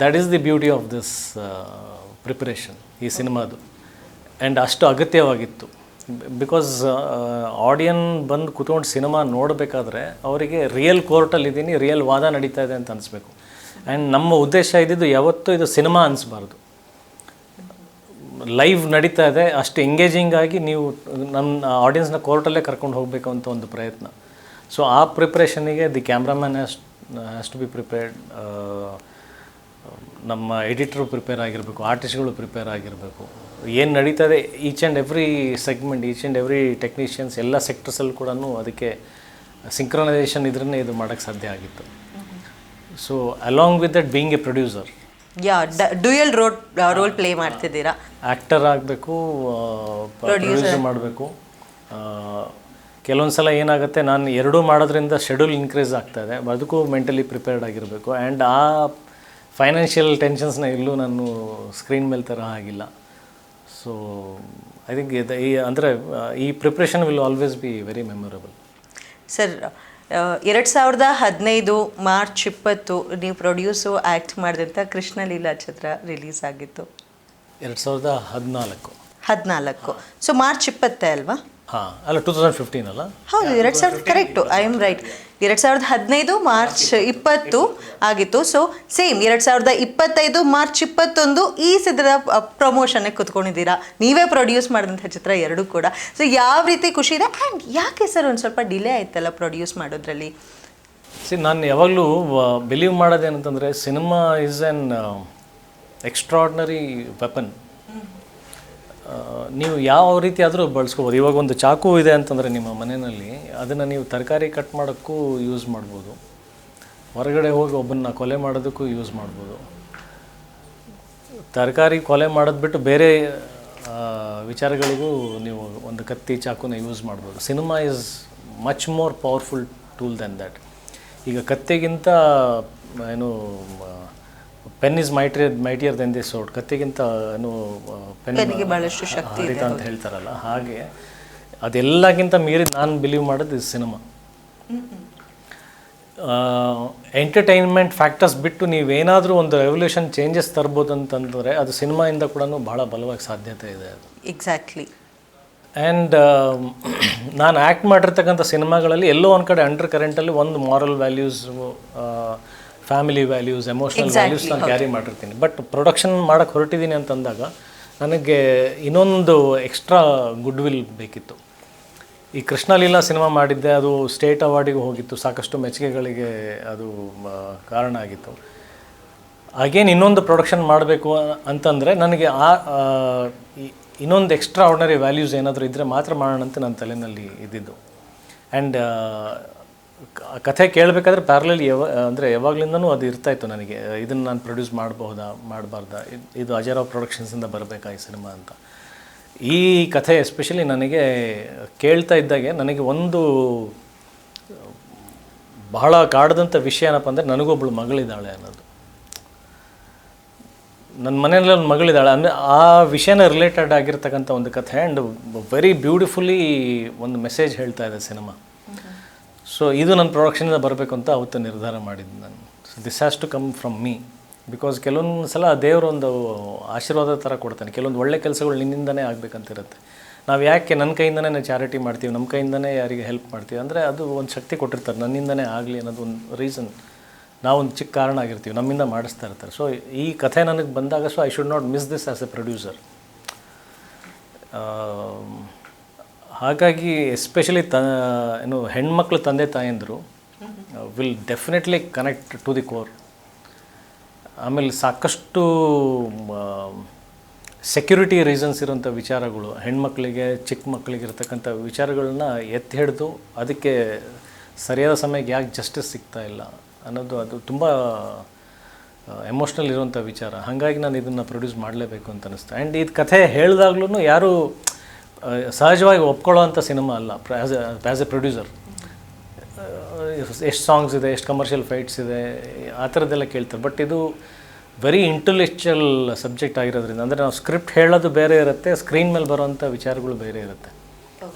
that is the beauty of this preparation ಈ ಸಿನಿಮಾದು. ಆ್ಯಂಡ್ ಅಷ್ಟು ಅಗತ್ಯವಾಗಿತ್ತು. ಬಿಕಾಸ್ ಆಡಿಯನ್ ಬಂದು ಕೂತ್ಕೊಂಡು ಸಿನಿಮಾ ನೋಡಬೇಕಾದ್ರೆ ಅವರಿಗೆ ರಿಯಲ್ ಕೋರ್ಟಲ್ಲಿದ್ದೀನಿ, ರಿಯಲ್ ವಾದ ನಡೀತಾ ಇದೆ ಅಂತ ಅನಿಸ್ಬೇಕು. ಆ್ಯಂಡ್ ನಮ್ಮ ಉದ್ದೇಶ ಇದ್ದಿದ್ದು ಯಾವತ್ತೂ ಇದು ಸಿನಿಮಾ ಅನಿಸ್ಬಾರ್ದು, ಲೈವ್ ನಡೀತಾ ಇದೆ, ಅಷ್ಟು ಎಂಗೇಜಿಂಗ್ ಆಗಿ ನೀವು ನಮ್ಮ ಆಡಿಯನ್ಸ್ನ ಕೋರ್ಟಲ್ಲೇ ಕರ್ಕೊಂಡು ಹೋಗಬೇಕು ಅಂತ ಒಂದು ಪ್ರಯತ್ನ. ಸೊ ಆ ಪ್ರಿಪ್ರೇಷನಿಗೆ the cameraman has to be prepared, ನಮ್ಮ ಎಡಿಟ್ರು ಪ್ರಿಪೇರ್ ಆಗಿರಬೇಕು, ಆರ್ಟಿಸ್ಟ್ಗಳು ಪ್ರಿಪೇರ್ ಆಗಿರಬೇಕು. ಏನು ನಡೀತಾ ಇದೆ each and every segment, each and every technicians ಎಲ್ಲ ಸೆಕ್ಟರ್ಸಲ್ಲಿ ಕೂಡ ಅದಕ್ಕೆ ಸಿಂಕ್ರನೈಸೇಷನ್ ಇದ್ರೇ ಇದು ಮಾಡೋಕ್ಕೆ ಸಾಧ್ಯ ಆಗಿತ್ತು. So along with that being a producer, dual role play ಮಾಡ್ತಿದ್ದೀರಾ. ಆ್ಯಕ್ಟರ್ ಆಗಬೇಕು, ಪ್ರೊಡ್ಯೂಸರ್ ಮಾಡಬೇಕು. ಕೆಲವೊಂದು ಸಲ ಏನಾಗುತ್ತೆ, ನಾನು ಎರಡೂ ಮಾಡೋದ್ರಿಂದ ಶೆಡ್ಯೂಲ್ ಇನ್ಕ್ರೀಸ್ ಆಗ್ತಾಯಿದೆ, ಅದಕ್ಕೂ ಮೆಂಟಲಿ ಪ್ರಿಪೇರ್ಡ್ ಆಗಿರಬೇಕು. ಆ್ಯಂಡ್ ಆ ಫೈನಾನ್ಷಿಯಲ್ ಟೆನ್ಷನ್ಸ್ನ ಎಲ್ಲೂ ನಾನು ಸ್ಕ್ರೀನ್ ಮೇಲೆ ಥರ ಆಗಿಲ್ಲ. ಸೊ ಐ ಥಿಂಕ್ ಈ preparation will always be very memorable. Sir, 2015 March 20 ನೀವು ಪ್ರೊಡ್ಯೂಸು ಆ್ಯಕ್ಟ್ ಮಾಡಿದಂಥ ಕೃಷ್ಣಲೀಲಾ ಚಿತ್ರ ರಿಲೀಸ್ ಆಗಿತ್ತು. 2014. ಸೊ ಮಾರ್ಚ್ 20 ಅಲ್ವಾ? ಹಾಂ, ಅಲ್ಲ 2015 ಅಲ್ಲ? ಹೌದು, 2000 correct, I am right. 2015 March 20 ಆಗಿತ್ತು. ಸೊ ಸೇಮ್ 2025 ಮಾರ್ಚ್ 21 ಈ ಚಿತ್ರದ ಪ್ರಮೋಷನ್ಗೆ ಕೂತ್ಕೊಂಡಿದ್ದೀರಾ. ನೀವೇ ಪ್ರೊಡ್ಯೂಸ್ ಮಾಡಿದಂಥ ಚಿತ್ರ ಎರಡೂ ಕೂಡ. ಸೊ ಯಾವ ರೀತಿ ಖುಷಿ ಇದೆ, ಆ್ಯಂಡ್ ಯಾಕೆ ಸರ್ ಒಂದು ಸ್ವಲ್ಪ ಡಿಲೇ ಆಯ್ತಲ್ಲ ಪ್ರೊಡ್ಯೂಸ್ ಮಾಡೋದ್ರಲ್ಲಿ? ನಾನು ಯಾವಾಗಲೂ ಬಿಲೀವ್ ಮಾಡೋದೇನಂತಂದರೆ, cinema is an extraordinary weapon. ನೀವು ಯಾವ ರೀತಿ ಆದರೂ ಬಳಸ್ಕೋಬೋದು. ಇವಾಗ ಒಂದು ಚಾಕು ಇದೆ ಅಂತಂದರೆ ನಿಮ್ಮ ಮನೆಯಲ್ಲಿ, ಅದನ್ನು ನೀವು ತರಕಾರಿ ಕಟ್ ಮಾಡೋಕ್ಕೂ ಯೂಸ್ ಮಾಡ್ಬೋದು, ಹೊರಗಡೆ ಹೋಗಿ ಒಬ್ಬನ್ನ ಕೊಲೆ ಮಾಡೋದಕ್ಕೂ ಯೂಸ್ ಮಾಡ್ಬೋದು. ತರಕಾರಿ ಕೊಲೆ ಮಾಡೋದು ಬಿಟ್ಟು ಬೇರೆ ವಿಚಾರಗಳಿಗೂ ನೀವು ಒಂದು ಕತ್ತಿ ಚಾಕುನ ಯೂಸ್ ಮಾಡ್ಬೋದು. Cinema is much more powerful tool than that. ಈಗ ಕತ್ತಿಗಿಂತ ಏನು pen is mightier than the sword, ಕತ್ತಿಗಿಂತ ಏನು ಪೆನ್ನಿಗೆ ಬಹಳಷ್ಟು ಶಕ್ತಿ ಇದೆ ಅಂತ ಹೇಳ್ತಾರಲ್ಲ, ಹಾಗೆ ಅದೆಲ್ಲಕ್ಕಿಂತ ಮೀರಿ ನಾನು ಬಿಲೀವ್ ಮಾಡೋದು ಇದು ಸಿನಿಮಾ. ಎಂಟರ್ಟೈನ್ಮೆಂಟ್ ಫ್ಯಾಕ್ಟರ್ಸ್ ಬಿಟ್ಟು ನೀವೇನಾದರೂ ಒಂದು ರೆವಲ್ಯೂಷನ್ ಚೇಂಜಸ್ ತರ್ಬೋದು ಅಂತಂದರೆ ಅದು ಸಿನಿಮಾಯಿಂದ ಕೂಡ ಬಹಳ ಬಲವಾಗಿ ಸಾಧ್ಯತೆ ಇದೆ ಅದು. ಎಕ್ಸಾಕ್ಟ್ಲಿ. ಆ್ಯಂಡ್ ನಾನು ಆ್ಯಕ್ಟ್ ಮಾಡಿರ್ತಕ್ಕಂಥ ಸಿನಿಮಾಗಳಲ್ಲಿ ಎಲ್ಲೋ ಒಂದು ಕಡೆ ಅಂಡರ್ ಕರೆಂಟಲ್ಲಿ ಒಂದು moral values, family values, emotional values ನಾನು ಕ್ಯಾರಿ ಮಾಡಿರ್ತೀನಿ. ಬಟ್ ಪ್ರೊಡಕ್ಷನ್ ಮಾಡೋಕ್ಕೆ ಹೊರಟಿದ್ದೀನಿ ಅಂತಂದಾಗ ನನಗೆ ಇನ್ನೊಂದು ಎಕ್ಸ್ಟ್ರಾ ಗುಡ್ ವಿಲ್ ಬೇಕಿತ್ತು. ಈ ಕೃಷ್ಣಲೀಲಾ ಸಿನಿಮಾ ಮಾಡಿದ್ದೆ, ಅದು ಸ್ಟೇಟ್ ಅವಾರ್ಡಿಗೆ ಹೋಗಿತ್ತು, ಸಾಕಷ್ಟು ಮೆಚ್ಚುಗೆಗಳಿಗೆ ಅದು ಕಾರಣ ಆಗಿತ್ತು. ಅಗೇನ್ ಇನ್ನೊಂದು ಪ್ರೊಡಕ್ಷನ್ ಮಾಡಬೇಕು ಅಂತಂದರೆ ನನಗೆ ಇನ್ನೊಂದು ಎಕ್ಸ್ಟ್ರಾ ಆರ್ಡಿನರಿ ವ್ಯಾಲ್ಯೂಸ್ ಏನಾದರೂ ಇದ್ದರೆ ಮಾತ್ರ ಮಾಡೋಣ ಅಂತ ನನ್ನ ತಲೆಯಲ್ಲಿ ಇದ್ದಿದ್ದು. ಆ್ಯಂಡ್ ಕಥೆ ಕೇಳಬೇಕಾದ್ರೆ ಪ್ಯಾರಲಲ್ ಅಂದರೆ ಯಾವಾಗಲಿಂದನೂ ಅದು ಇರ್ತಾಯಿತ್ತು ನನಗೆ, ಇದನ್ನು ನಾನು ಪ್ರೊಡ್ಯೂಸ್ ಮಾಡಬಹುದಾ ಮಾಡಬಾರ್ದಾ, ಇದು ಅಜಯರಾವ್ ಪ್ರೊಡಕ್ಷನ್ಸಿಂದ ಬರಬೇಕಾ ಈ ಸಿನಿಮಾ ಅಂತ. ಈ ಕಥೆ ಎಸ್ಪೆಷಲಿ ನನಗೆ ಕೇಳ್ತಾ ಇದ್ದಾಗೆ ನನಗೆ ಒಂದು ಬಹಳ ಕಾಡ್ದಂಥ ವಿಷಯ ಏನಪ್ಪ ಅಂದರೆ, ನನಗೊಬ್ಬಳು ಮಗಳಿದ್ದಾಳೆ ಅನ್ನೋದು. ನನ್ನ ಮನೆಯಲ್ಲಿ ಒಂದು ಮಗಳಿದ್ದಾಳೆ ಅಂದರೆ ಆ ವಿಷಯನ ರಿಲೇಟೆಡ್ ಆಗಿರ್ತಕ್ಕಂಥ ಒಂದು ಕಥೆ. ಆ್ಯಂಡ್ ವೆರಿ ಬ್ಯೂಟಿಫುಲ್ಲಿ ಒಂದು ಮೆಸೇಜ್ ಹೇಳ್ತಾ ಇದೆ ಸಿನಿಮಾ. ಸೊ ಇದು ನನ್ನ ಪ್ರೊಡಕ್ಷನಿಂದ ಬರಬೇಕು ಅಂತ ಅವತ್ತು ನಿರ್ಧಾರ ಮಾಡಿದ್ದು ನಾನು. So this has to come from me. Because ಕೆಲವೊಂದು ಸಲ ದೇವರೊಂದು ಆಶೀರ್ವಾದ ಥರ ಕೊಡ್ತಾನೆ. ಕೆಲವೊಂದು ಒಳ್ಳೆ ಕೆಲಸಗಳು ನಿನ್ನಿಂದನೇ ಆಗಬೇಕಂತಿರುತ್ತೆ. ನಾವು ಯಾಕೆ ನನ್ನ ಕೈಯಿಂದನೇ ಚಾರಿಟಿ ಮಾಡ್ತೀವಿ, ನಮ್ಮ ಕೈಯಿಂದನೇ ಯಾರಿಗೆ ಹೆಲ್ಪ್ ಮಾಡ್ತೀವಿ ಅಂದರೆ ಅದು ಒಂದು ಶಕ್ತಿ ಕೊಟ್ಟಿರ್ತಾರೆ, ನನ್ನಿಂದನೇ ಆಗಲಿ ಅನ್ನೋದು ಒಂದು ರೀಸನ್. ನಾವೊಂದು ಚಿಕ್ಕ ಕಾರಣ ಆಗಿರ್ತೀವಿ, ನಮ್ಮಿಂದ ಮಾಡಿಸ್ತಾ ಇರ್ತಾರೆ. ಸೊ ಈ ಕಥೆ ನನಗೆ ಬಂದಾಗ, so I should not miss this as a producer. ಹಾಗಾಗಿ ಎಸ್ಪೆಷಲಿ ಏನು ಹೆಣ್ಮಕ್ಳು ತಂದೆ ತಾಯಂದರು will definitely connect to the core. ಆಮೇಲೆ ಸಾಕಷ್ಟು ಸೆಕ್ಯೂರಿಟಿ ರೀಸನ್ಸ್ ಇರೋಂಥ ವಿಚಾರಗಳು, ಹೆಣ್ಮಕ್ಳಿಗೆ ಚಿಕ್ಕ ಮಕ್ಕಳಿಗೆ ಇರತಕ್ಕಂಥ ವಿಚಾರಗಳನ್ನ ಎತ್ತಿ ಹಿಡಿದು ಅದಕ್ಕೆ ಸರಿಯಾದ ಸಮಯಕ್ಕೆ ಯಾಕೆ ಜಸ್ಟಿಸ್ ಸಿಗ್ತಾ ಇಲ್ಲ ಅನ್ನೋದು, ಅದು ತುಂಬ ಎಮೋಷ್ನಲ್ ಇರುವಂಥ ವಿಚಾರ. ಹಾಗಾಗಿ ನಾನು ಇದನ್ನು ಪ್ರೊಡ್ಯೂಸ್ ಮಾಡಲೇಬೇಕು ಅಂತ ಅನ್ನಿಸ್ತು. ಆ್ಯಂಡ್ ಇದು ಕಥೆ ಹೇಳಿದಾಗ್ಲೂ ಯಾರೂ ಸಹಜವಾಗಿ ಒಪ್ಕೊಳ್ಳೋ ಅಂಥ ಸಿನಿಮಾ ಅಲ್ಲ. ಆ್ಯಸ್ ಎ ಪ್ರೊಡ್ಯೂಸರ್ ಎಷ್ಟು ಸಾಂಗ್ಸ್ ಇದೆ, ಎಷ್ಟು ಕಮರ್ಷಿಯಲ್ ಫೈಟ್ಸ್ ಇದೆ, ಆ ಥರದ್ದೆಲ್ಲ ಕೇಳ್ತಾರೆ. ಬಟ್ ಇದು ವೆರಿ ಇಂಟೆಲೆಕ್ಚುಯಲ್ ಸಬ್ಜೆಕ್ಟ್ ಆಗಿರೋದ್ರಿಂದ, ಅಂದರೆ ನಾವು ಸ್ಕ್ರಿಪ್ಟ್ ಹೇಳೋದು ಬೇರೆ ಇರುತ್ತೆ, ಸ್ಕ್ರೀನ್ ಮೇಲೆ ಬರೋವಂಥ ವಿಚಾರಗಳು ಬೇರೆ ಇರುತ್ತೆ.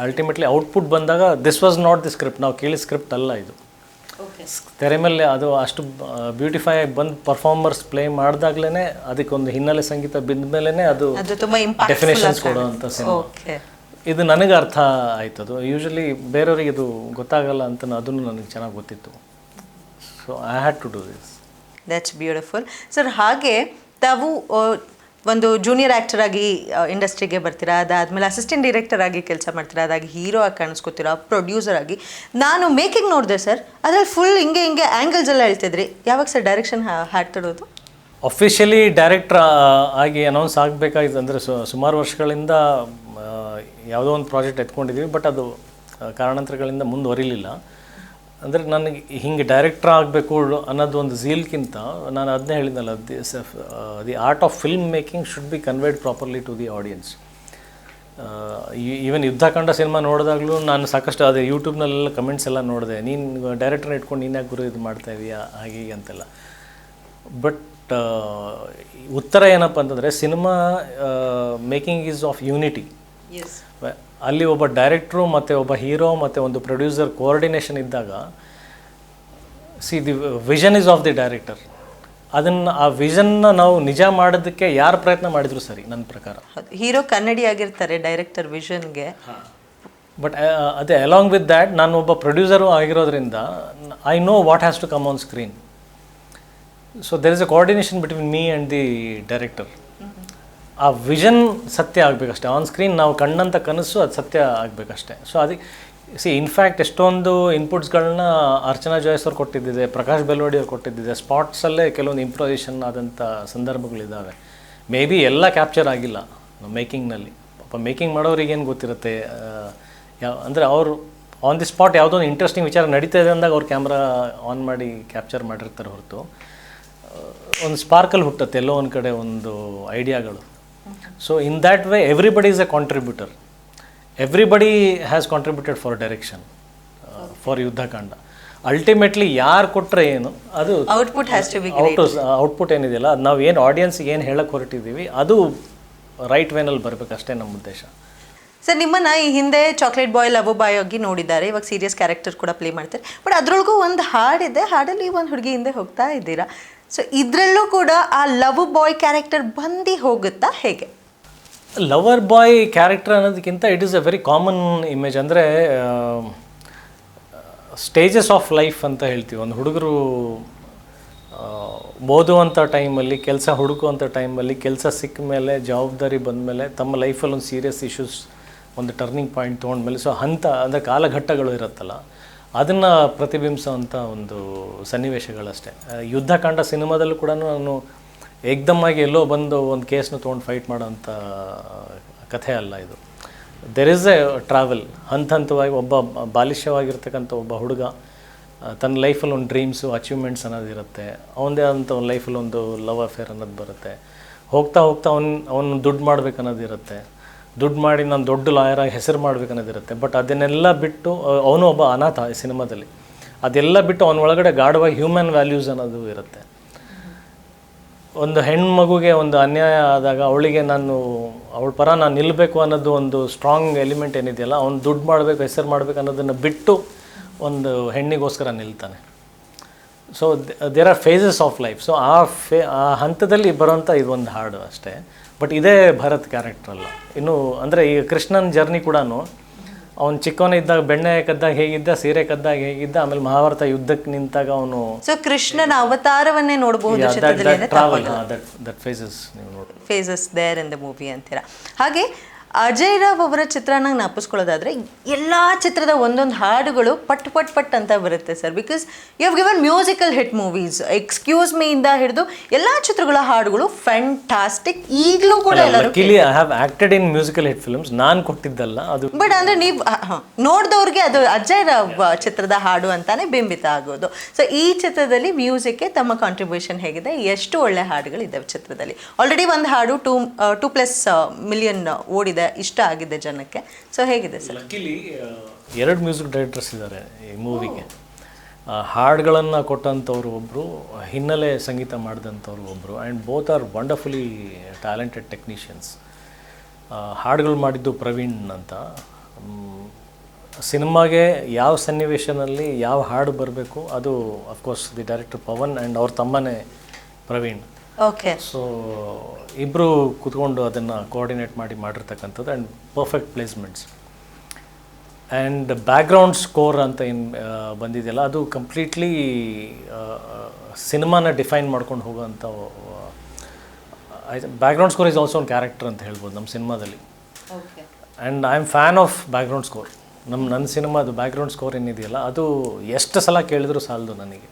ಅಲ್ಟಿಮೇಟ್ಲಿ ಔಟ್ಪುಟ್ ಬಂದಾಗ this was not the script, ನಾವು ಕೇಳಿ ಸ್ಕ್ರಿಪ್ಟ್ ಅಲ್ಲ ಇದು. ತೆರೆ ಮೇಲೆ ಅದು ಅಷ್ಟು ಬ್ಯೂಟಿಫೈ ಆಗಿ ಬಂದು ಪರ್ಫಾರ್ಮರ್ಸ್ ಪ್ಲೇ ಮಾಡಿದಾಗ್ಲೇ ಅದಕ್ಕೊಂದು ಹಿನ್ನೆಲೆ ಸಂಗೀತ ಬಿದ್ದ ಮೇಲೇ ಅದು ಡೆಫಿನೇಷನ್ಸ್ ಕೊಡೋವಂಥ ಸಿನಿಮಾ. ಇದು ನನಗೆ ಅರ್ಥ ಆಯ್ತದು. ಯೂಶಲಿ ಬೇರೆಯವ್ರಿಗೆ ಇದು ಗೊತ್ತಾಗಲ್ಲ ಅಂತ ಅದನ್ನು ನನಗೆ ಚೆನ್ನಾಗಿ ಗೊತ್ತಿತ್ತು. So I had to do this. That's beautiful sir. ಹಾಗೆ ತಾವು ಒಂದು ಜೂನಿಯರ್ ಆ್ಯಕ್ಟರ್ ಆಗಿ ಇಂಡಸ್ಟ್ರಿಗೆ ಬರ್ತೀರಾ, ಅದಾದಮೇಲೆ ಅಸಿಸ್ಟೆಂಟ್ ಡೈರೆಕ್ಟರ್ ಆಗಿ ಕೆಲಸ ಮಾಡ್ತೀರಾ, ಅದಾಗಿ ಹೀರೋ ಆಗಿ ಕಾಣಿಸ್ಕೊತೀರಾ, ಪ್ರೊಡ್ಯೂಸರ್ ಆಗಿ. ನಾನು ಮೇಕಿಂಗ್ ನೋಡಿದೆ ಸರ್, ಅದ್ರಲ್ಲಿ ಫುಲ್ ಹಿಂಗೆ ಆ್ಯಂಗಲ್ಸ್ ಎಲ್ಲ ಹೇಳ್ತಿದ್ರಿ. ಯಾವಾಗ ಸರ್ ಡೈರೆಕ್ಷನ್ ಹಾಡ್ತಿರೋದು? ಅಫಿಷಿಯಲಿ ಡೈರೆಕ್ಟ್ರ್ ಆಗಿ ಅನೌನ್ಸ್ ಆಗಬೇಕಾಗಿತ್ತು ಅಂದರೆ ಸುಮಾರು ವರ್ಷಗಳಿಂದ ಯಾವುದೋ ಒಂದು ಪ್ರಾಜೆಕ್ಟ್ ಎತ್ಕೊಂಡಿದ್ದೀವಿ, ಬಟ್ ಅದು ಕಾರಣಾಂತರಗಳಿಂದ ಮುಂದುವರಿಲಿಲ್ಲ. ಅಂದರೆ ನನಗೆ ಹಿಂಗೆ ಡೈರೆಕ್ಟ್ರ್ ಆಗಬೇಕು ಅನ್ನೋದು ಒಂದು ಝೀಲ್ಗಿಂತ ನಾನು ಅದನ್ನೇ ಹೇಳಿದ್ನಲ್ಲ, the art of film making should be conveyed properly to the audience. Even Yuddhakanda cinema ನೋಡಿದಾಗಲೂ ನಾನು ಸಾಕಷ್ಟು ಅದೇ ಯೂಟ್ಯೂಬ್ನಲ್ಲೆಲ್ಲ ಕಮೆಂಟ್ಸ್ ಎಲ್ಲ ನೋಡಿದೆ, ನೀನು ಡೈರೆಕ್ಟರ್ನ ಇಟ್ಕೊಂಡು ನೀನು ಯಾಕೆ ಗುರು ಇದು ಮಾಡ್ತಾ ಇದೀಯಾ ಹಾಗೆ ಹೀಗೆ ಅಂತೆಲ್ಲ. ಬಟ್ ಉತ್ತರ ಏನಪ್ಪ ಅಂತಂದರೆ, cinema making is of unity. ಅಲ್ಲಿ ಒಬ್ಬ ಡೈರೆಕ್ಟ್ರು ಮತ್ತು ಒಬ್ಬ ಹೀರೋ ಮತ್ತು ಒಂದು ಪ್ರೊಡ್ಯೂಸರ್ ಕೋಆರ್ಡಿನೇಷನ್ ಇದ್ದಾಗ, the vision is of the director. ಆ ವಿಷನ್ನ ನಾವು ನಿಜ ಮಾಡೋದಕ್ಕೆ ಯಾರು ಪ್ರಯತ್ನ ಮಾಡಿದ್ರು ಸರಿ ನನ್ನ ಪ್ರಕಾರ. ಹೀರೋ ಕನ್ನಡಿ ಆಗಿರ್ತಾರೆ ಡೈರೆಕ್ಟರ್ ವಿಷನ್ಗೆ. ಬಟ್ ಅದೇ ಅಲಾಂಗ್ ವಿತ್ ದ್ಯಾಟ್ ನಾನು ಒಬ್ಬ ಪ್ರೊಡ್ಯೂಸರು ಆಗಿರೋದ್ರಿಂದ I know what has to come on screen. So there is a coordination between me and the director. ಆ ವಿಷನ್ ಸತ್ಯ ಆಗಬೇಕಷ್ಟೆ. ಆನ್ ಸ್ಕ್ರೀನ್ ನಾವು ಕಂಡಂಥ ಕನಸು ಅದು ಸತ್ಯ ಆಗಬೇಕಷ್ಟೆ. ಸೊ ಅದಕ್ಕೆ ಇನ್ಫ್ಯಾಕ್ಟ್ ಎಷ್ಟೊಂದು ಇನ್ಪುಟ್ಸ್ಗಳನ್ನ ಅರ್ಚನಾ ಜಾಯ್ಸ್ ಅವ್ರು ಕೊಟ್ಟಿದ್ದಿದೆ, ಪ್ರಕಾಶ್ ಬೆಲ್ವಡಿ ಅವ್ರು ಕೊಟ್ಟಿದ್ದಿದೆ. ಸ್ಪಾಟ್ಸಲ್ಲೇ ಕೆಲವೊಂದು ಇಂಪ್ರೊವೈಸೇಷನ್ ಆದಂಥ ಸಂದರ್ಭಗಳಿದ್ದಾವೆ. ಮೇ ಬಿ ಎಲ್ಲ ಕ್ಯಾಪ್ಚರ್ ಆಗಿಲ್ಲ ಮೇಕಿಂಗ್ನಲ್ಲಿ. ಪಾಪ ಮೇಕಿಂಗ್ ಮಾಡೋರಿಗೆ ಏನು ಗೊತ್ತಿರುತ್ತೆ, ಅಂದರೆ ಅವರು ಆನ್ ದಿ ಸ್ಪಾಟ್ ಯಾವುದೋ ಒಂದು ಇಂಟ್ರೆಸ್ಟಿಂಗ್ ವಿಚಾರ ನಡೀತಾ ಇದೆ ಅಂದಾಗ ಅವ್ರು ಕ್ಯಾಮ್ರಾ ಆನ್ ಮಾಡಿ ಕ್ಯಾಪ್ಚರ್ ಮಾಡಿರ್ತಾರೆ ಹೊರತು ಒಂದು ಸ್ಪಾರ್ಕಲ್ ಹುಟ್ಟುತ್ತೆ ಎಲ್ಲೋ ಒಂದು ಕಡೆ ಒಂದು ಐಡಿಯಾಗಳು. So in that way everybody is a contributor. Everybody has contributed for direction for Yuddhakanda. Ultimately ಯಾರು ಕೊಟ್ಟರೆ ಏನು ಅದು ಔಟ್ಪುಟ್ ಏನಿದೆಯಲ್ಲ, ಅದು ನಾವು ಏನು ಆಡಿಯನ್ಸ್ಗೆ ಏನು ಹೇಳಕ್ಕೆ ಹೊರಟಿದ್ದೀವಿ ಅದು ರೈಟ್ ವೇನಲ್ಲಿ ಬರಬೇಕಷ್ಟೇ ನಮ್ಮ ಉದ್ದೇಶ. ಸರ್, ನಿಮ್ಮನ್ನು ಈ ಹಿಂದೆ ಚಾಕ್ಲೇಟ್ ಬಾಯ್, ಲವ್ ಬಾಯ್ ಆಗಿ ನೋಡಿದ್ದಾರೆ, ಇವಾಗ ಸೀರಿಯಸ್ ಕ್ಯಾರೆಕ್ಟರ್ ಕೂಡ ಪ್ಲೇ ಮಾಡ್ತಾರೆ. ಬಟ್ ಅದರೊಳಗೂ ಒಂದು ಹಾಡಿದೆ, ಹಾಡಲ್ಲಿ ಒಂದು ಹುಡುಗಿ ಹಿಂದೆ ಹೋಗ್ತಾ ಇದ್ದೀರಾ. ಸೊ ಇದರಲ್ಲೂ ಕೂಡ ಆ ಲವ್ ಬಾಯ್ ಕ್ಯಾರೆಕ್ಟರ್ ಬಂದು ಹೋಗುತ್ತಾ ಹೇಗೆ? ಲವರ್ ಬಾಯ್ ಕ್ಯಾರೆಕ್ಟರ್ ಅನ್ನೋದಕ್ಕಿಂತ it is a very common image. ಅಂದರೆ ಸ್ಟೇಜಸ್ ಆಫ್ ಲೈಫ್ ಅಂತ ಹೇಳ್ತೀವಿ. ಒಂದು ಹುಡುಗರು ಓದುವಂಥ ಟೈಮಲ್ಲಿ, ಕೆಲಸ ಹುಡುಕುವಂಥ ಟೈಮಲ್ಲಿ, ಕೆಲಸ ಸಿಕ್ಕ ಮೇಲೆ, ಜವಾಬ್ದಾರಿ ಬಂದ ಮೇಲೆ, ತಮ್ಮ ಲೈಫಲ್ಲಿ ಒಂದು ಸೀರಿಯಸ್ ಇಶ್ಯೂಸ್, ಒಂದು ಟರ್ನಿಂಗ್ ಪಾಯಿಂಟ್ ತೊಗೊಂಡ್ಮೇಲೆ, ಸೊ ಹಂತ ಅಂದರೆ ಕಾಲಘಟ್ಟಗಳು ಇರುತ್ತಲ್ಲ, ಅದನ್ನು ಪ್ರತಿಬಿಂಬಿಸೋವಂಥ ಒಂದು ಸನ್ನಿವೇಶಗಳಷ್ಟೇ. ಯುದ್ಧಕಾಂಡ ಸಿನಿಮಾದಲ್ಲೂ ಕೂಡ ನಾನು ಏಕ್ದಮ್ಮಾಗಿ ಎಲ್ಲೋ ಬಂದು ಒಂದು ಕೇಸ್ನ ತೊಗೊಂಡು ಫೈಟ್ ಮಾಡೋವಂಥ ಕಥೆ ಅಲ್ಲ ಇದು. There is A travel. ಹಂತವಾಗಿ ಒಬ್ಬ ಬಾಲಿಷ್ಯವಾಗಿರ್ತಕ್ಕಂಥ ಒಬ್ಬ ಹುಡುಗ ತನ್ನ ಲೈಫಲ್ಲಿ ಒಂದು ಡ್ರೀಮ್ಸು, ಅಚೀವ್ಮೆಂಟ್ಸ್ ಅನ್ನೋದಿರುತ್ತೆ. ಅವನದೇ ಆದಂಥ ಒಂದು ಲೈಫಲ್ಲಿ ಒಂದು ಲವ್ ಅಫೇರ್ ಅನ್ನೋದು ಬರುತ್ತೆ. ಹೋಗ್ತಾ ಹೋಗ್ತಾ ಅವನು ದುಡ್ಡು ಮಾಡ್ಬೇಕು ಅನ್ನೋದಿರುತ್ತೆ. ದುಡ್ಡು ಮಾಡಿ ನಾನು ದೊಡ್ಡ ಲಾಯರಾಗಿ ಹೆಸರು ಮಾಡ್ಬೇಕು ಅನ್ನೋದಿರುತ್ತೆ. ಬಟ್ ಅದನ್ನೆಲ್ಲ ಬಿಟ್ಟು ಅವನು ಒಬ್ಬ ಅನಾಥ ಈ ಸಿನಿಮಾದಲ್ಲಿ. ಅದೆಲ್ಲ ಬಿಟ್ಟು ಅವನ ಒಳಗಡೆ ಗಾಢವಾಗಿ ಹ್ಯೂಮನ್ ವ್ಯಾಲ್ಯೂಸ್ ಅನ್ನೋದು ಇರುತ್ತೆ. ಒಂದು ಹೆಣ್ಮಗುಗೆ ಒಂದು ಅನ್ಯಾಯ ಆದಾಗ ಅವಳಿಗೆ ಅವಳ ಪರ ನಾನು ನಿಲ್ಲಬೇಕು ಅನ್ನೋದು ಒಂದು ಸ್ಟ್ರಾಂಗ್ ಎಲಿಮೆಂಟ್ ಏನಿದೆಯಲ್ಲ, ಅವ್ನು ದುಡ್ಡು ಮಾಡಬೇಕು, ಹೆಸರು ಮಾಡಬೇಕು ಅನ್ನೋದನ್ನು ಬಿಟ್ಟು ಒಂದು ಹೆಣ್ಣಿಗೋಸ್ಕರ ನಿಲ್ತಾನೆ. So there are phases of life. So ಆ ಹಂತದಲ್ಲಿ ಬರೋಂಥ ಇದೊಂದು ಹಾಡು ಅಷ್ಟೇ. ಬಟ್ ಇದೇ ಭರತ್ ಕ್ಯಾರೆಕ್ಟರ್ ಅಲ್ಲ. ಇನ್ನು ಅಂದರೆ ಈಗ ಕೃಷ್ಣನ ಜರ್ನಿ ಕೂಡ ಅವ್ನು ಚಿಕ್ಕವನ ಇದ್ದಾಗ ಬೆಣ್ಣೆ ಕದ್ದಾಗ ಹೇಗಿದ್ದ, ಸೀರೆ ಕದ್ದಾಗ ಹೇಗಿದ್ದ, ಆಮೇಲೆ ಮಹಾಭಾರತ ಯುದ್ಧಕ್ಕೆ ನಿಂತಾಗ ಅವನು ಕೃಷ್ಣನ ಅವತಾರವನ್ನೇ ನೋಡಬಹುದು faces there in the movie ಅಂತೀರಾ. ಹಾಗೆ ಅಜಯ್ ರಾವ್ ಅವರ ಚಿತ್ರನ ಜ್ಞಾಪಿಸ್ಕೊಳ್ಳೋದಾದರೆ ಎಲ್ಲ ಚಿತ್ರದ ಒಂದೊಂದು ಹಾಡುಗಳು ಪಟ್ ಪಟ್ ಪಟ್ ಅಂತ ಬರುತ್ತೆ sir. Because you have given musical hit movies, excuse me ಇಂದ ಹಿಡಿದು ಎಲ್ಲ ಚಿತ್ರಗಳ ಹಾಡುಗಳು ಫ್ಯಾಂಟಾಸ್ಟಿಕ್. ಈಗಲೂ ಕೂಡ I have acted in musical hit films. ನಾನು ಕೊಟ್ಟಿದ್ದಲ್ಲ ಅದು. ಬಟ್ ಅಂದರೆ ನೀವು ನೋಡಿದವ್ರಿಗೆ ಅದು ಅಜಯ್ ರಾವ್ ಚಿತ್ರದ ಹಾಡು ಅಂತಾನೆ ಬಿಂಬಿತ ಆಗೋದು. ಸೊ ಈ ಚಿತ್ರದಲ್ಲಿ ಮ್ಯೂಸಿಕ್ಗೆ ತಮ್ಮ ಕಾಂಟ್ರಿಬ್ಯೂಷನ್ ಹೇಗಿದೆ? ಎಷ್ಟು ಒಳ್ಳೆ ಹಾಡುಗಳಿದ್ದಾವೆ ಚಿತ್ರದಲ್ಲಿ. ಆಲ್ರೆಡಿ ಒಂದು ಹಾಡು 2+ ಮಿಲಿಯನ್ ಓಡಿದೆ, ಇಷ್ಟ ಆಗಿದೆ ಜನಕ್ಕೆ. ಸೊ ಹೇಗಿದೆ ಸರ್? ಲಕ್ಕಿಲಿ 2 ಮ್ಯೂಸಿಕ್ ಡೈರೆಕ್ಟರ್ಸ್ ಇದ್ದಾರೆ ಈ ಮೂವಿಗೆ. ಹಾಡುಗಳನ್ನು ಕೊಟ್ಟಂಥವ್ರು ಒಬ್ಬರು, ಹಿನ್ನೆಲೆ ಸಂಗೀತ ಮಾಡಿದಂಥವ್ರು ಒಬ್ಬರು. And both are wonderfully talented technicians. ಹಾಡುಗಳು ಮಾಡಿದ್ದು ಪ್ರವೀಣ್ ಅಂತ, ಸಿನಿಮಾಗೆ ಯಾವ ಸನ್ನಿವೇಶನಲ್ಲಿ ಯಾವ ಹಾಡು ಬರಬೇಕು ಅದು of course the director Pavan and ಅವ್ರ ತಮ್ಮನೇ ಪ್ರವೀಣ್. ಓಕೆ. ಸೊ ಇಬ್ಬರು ಕೂತ್ಕೊಂಡು ಅದನ್ನು ಕೋಆರ್ಡಿನೇಟ್ ಮಾಡಿರ್ತಕ್ಕಂಥದ್ದು and perfect placements. And background score ಅಂತ ಏನು ಬಂದಿದೆಯಲ್ಲ ಅದು ಕಂಪ್ಲೀಟ್ಲಿ ಸಿನಿಮಾನ ಡಿಫೈನ್ ಮಾಡ್ಕೊಂಡು ಹೋಗೋವಂಥ ಬ್ಯಾಕ್ಗ್ರೌಂಡ್ ಸ್ಕೋರ್ ಇಸ್ ಆಲ್ಸೋ ಒಂದು ಕ್ಯಾರೆಕ್ಟರ್ ಅಂತ ಹೇಳ್ಬೋದು ನಮ್ಮ ಸಿನಿಮಾದಲ್ಲಿ. And I am fan of background score. ನನ್ನ ಸಿನಿಮಾದು ಬ್ಯಾಕ್ಗ್ರೌಂಡ್ ಸ್ಕೋರ್ ಏನಿದೆಯಲ್ಲ ಅದು ಎಷ್ಟು ಸಲ ಕೇಳಿದ್ರು ಸಾಲದು ನನಗೆ.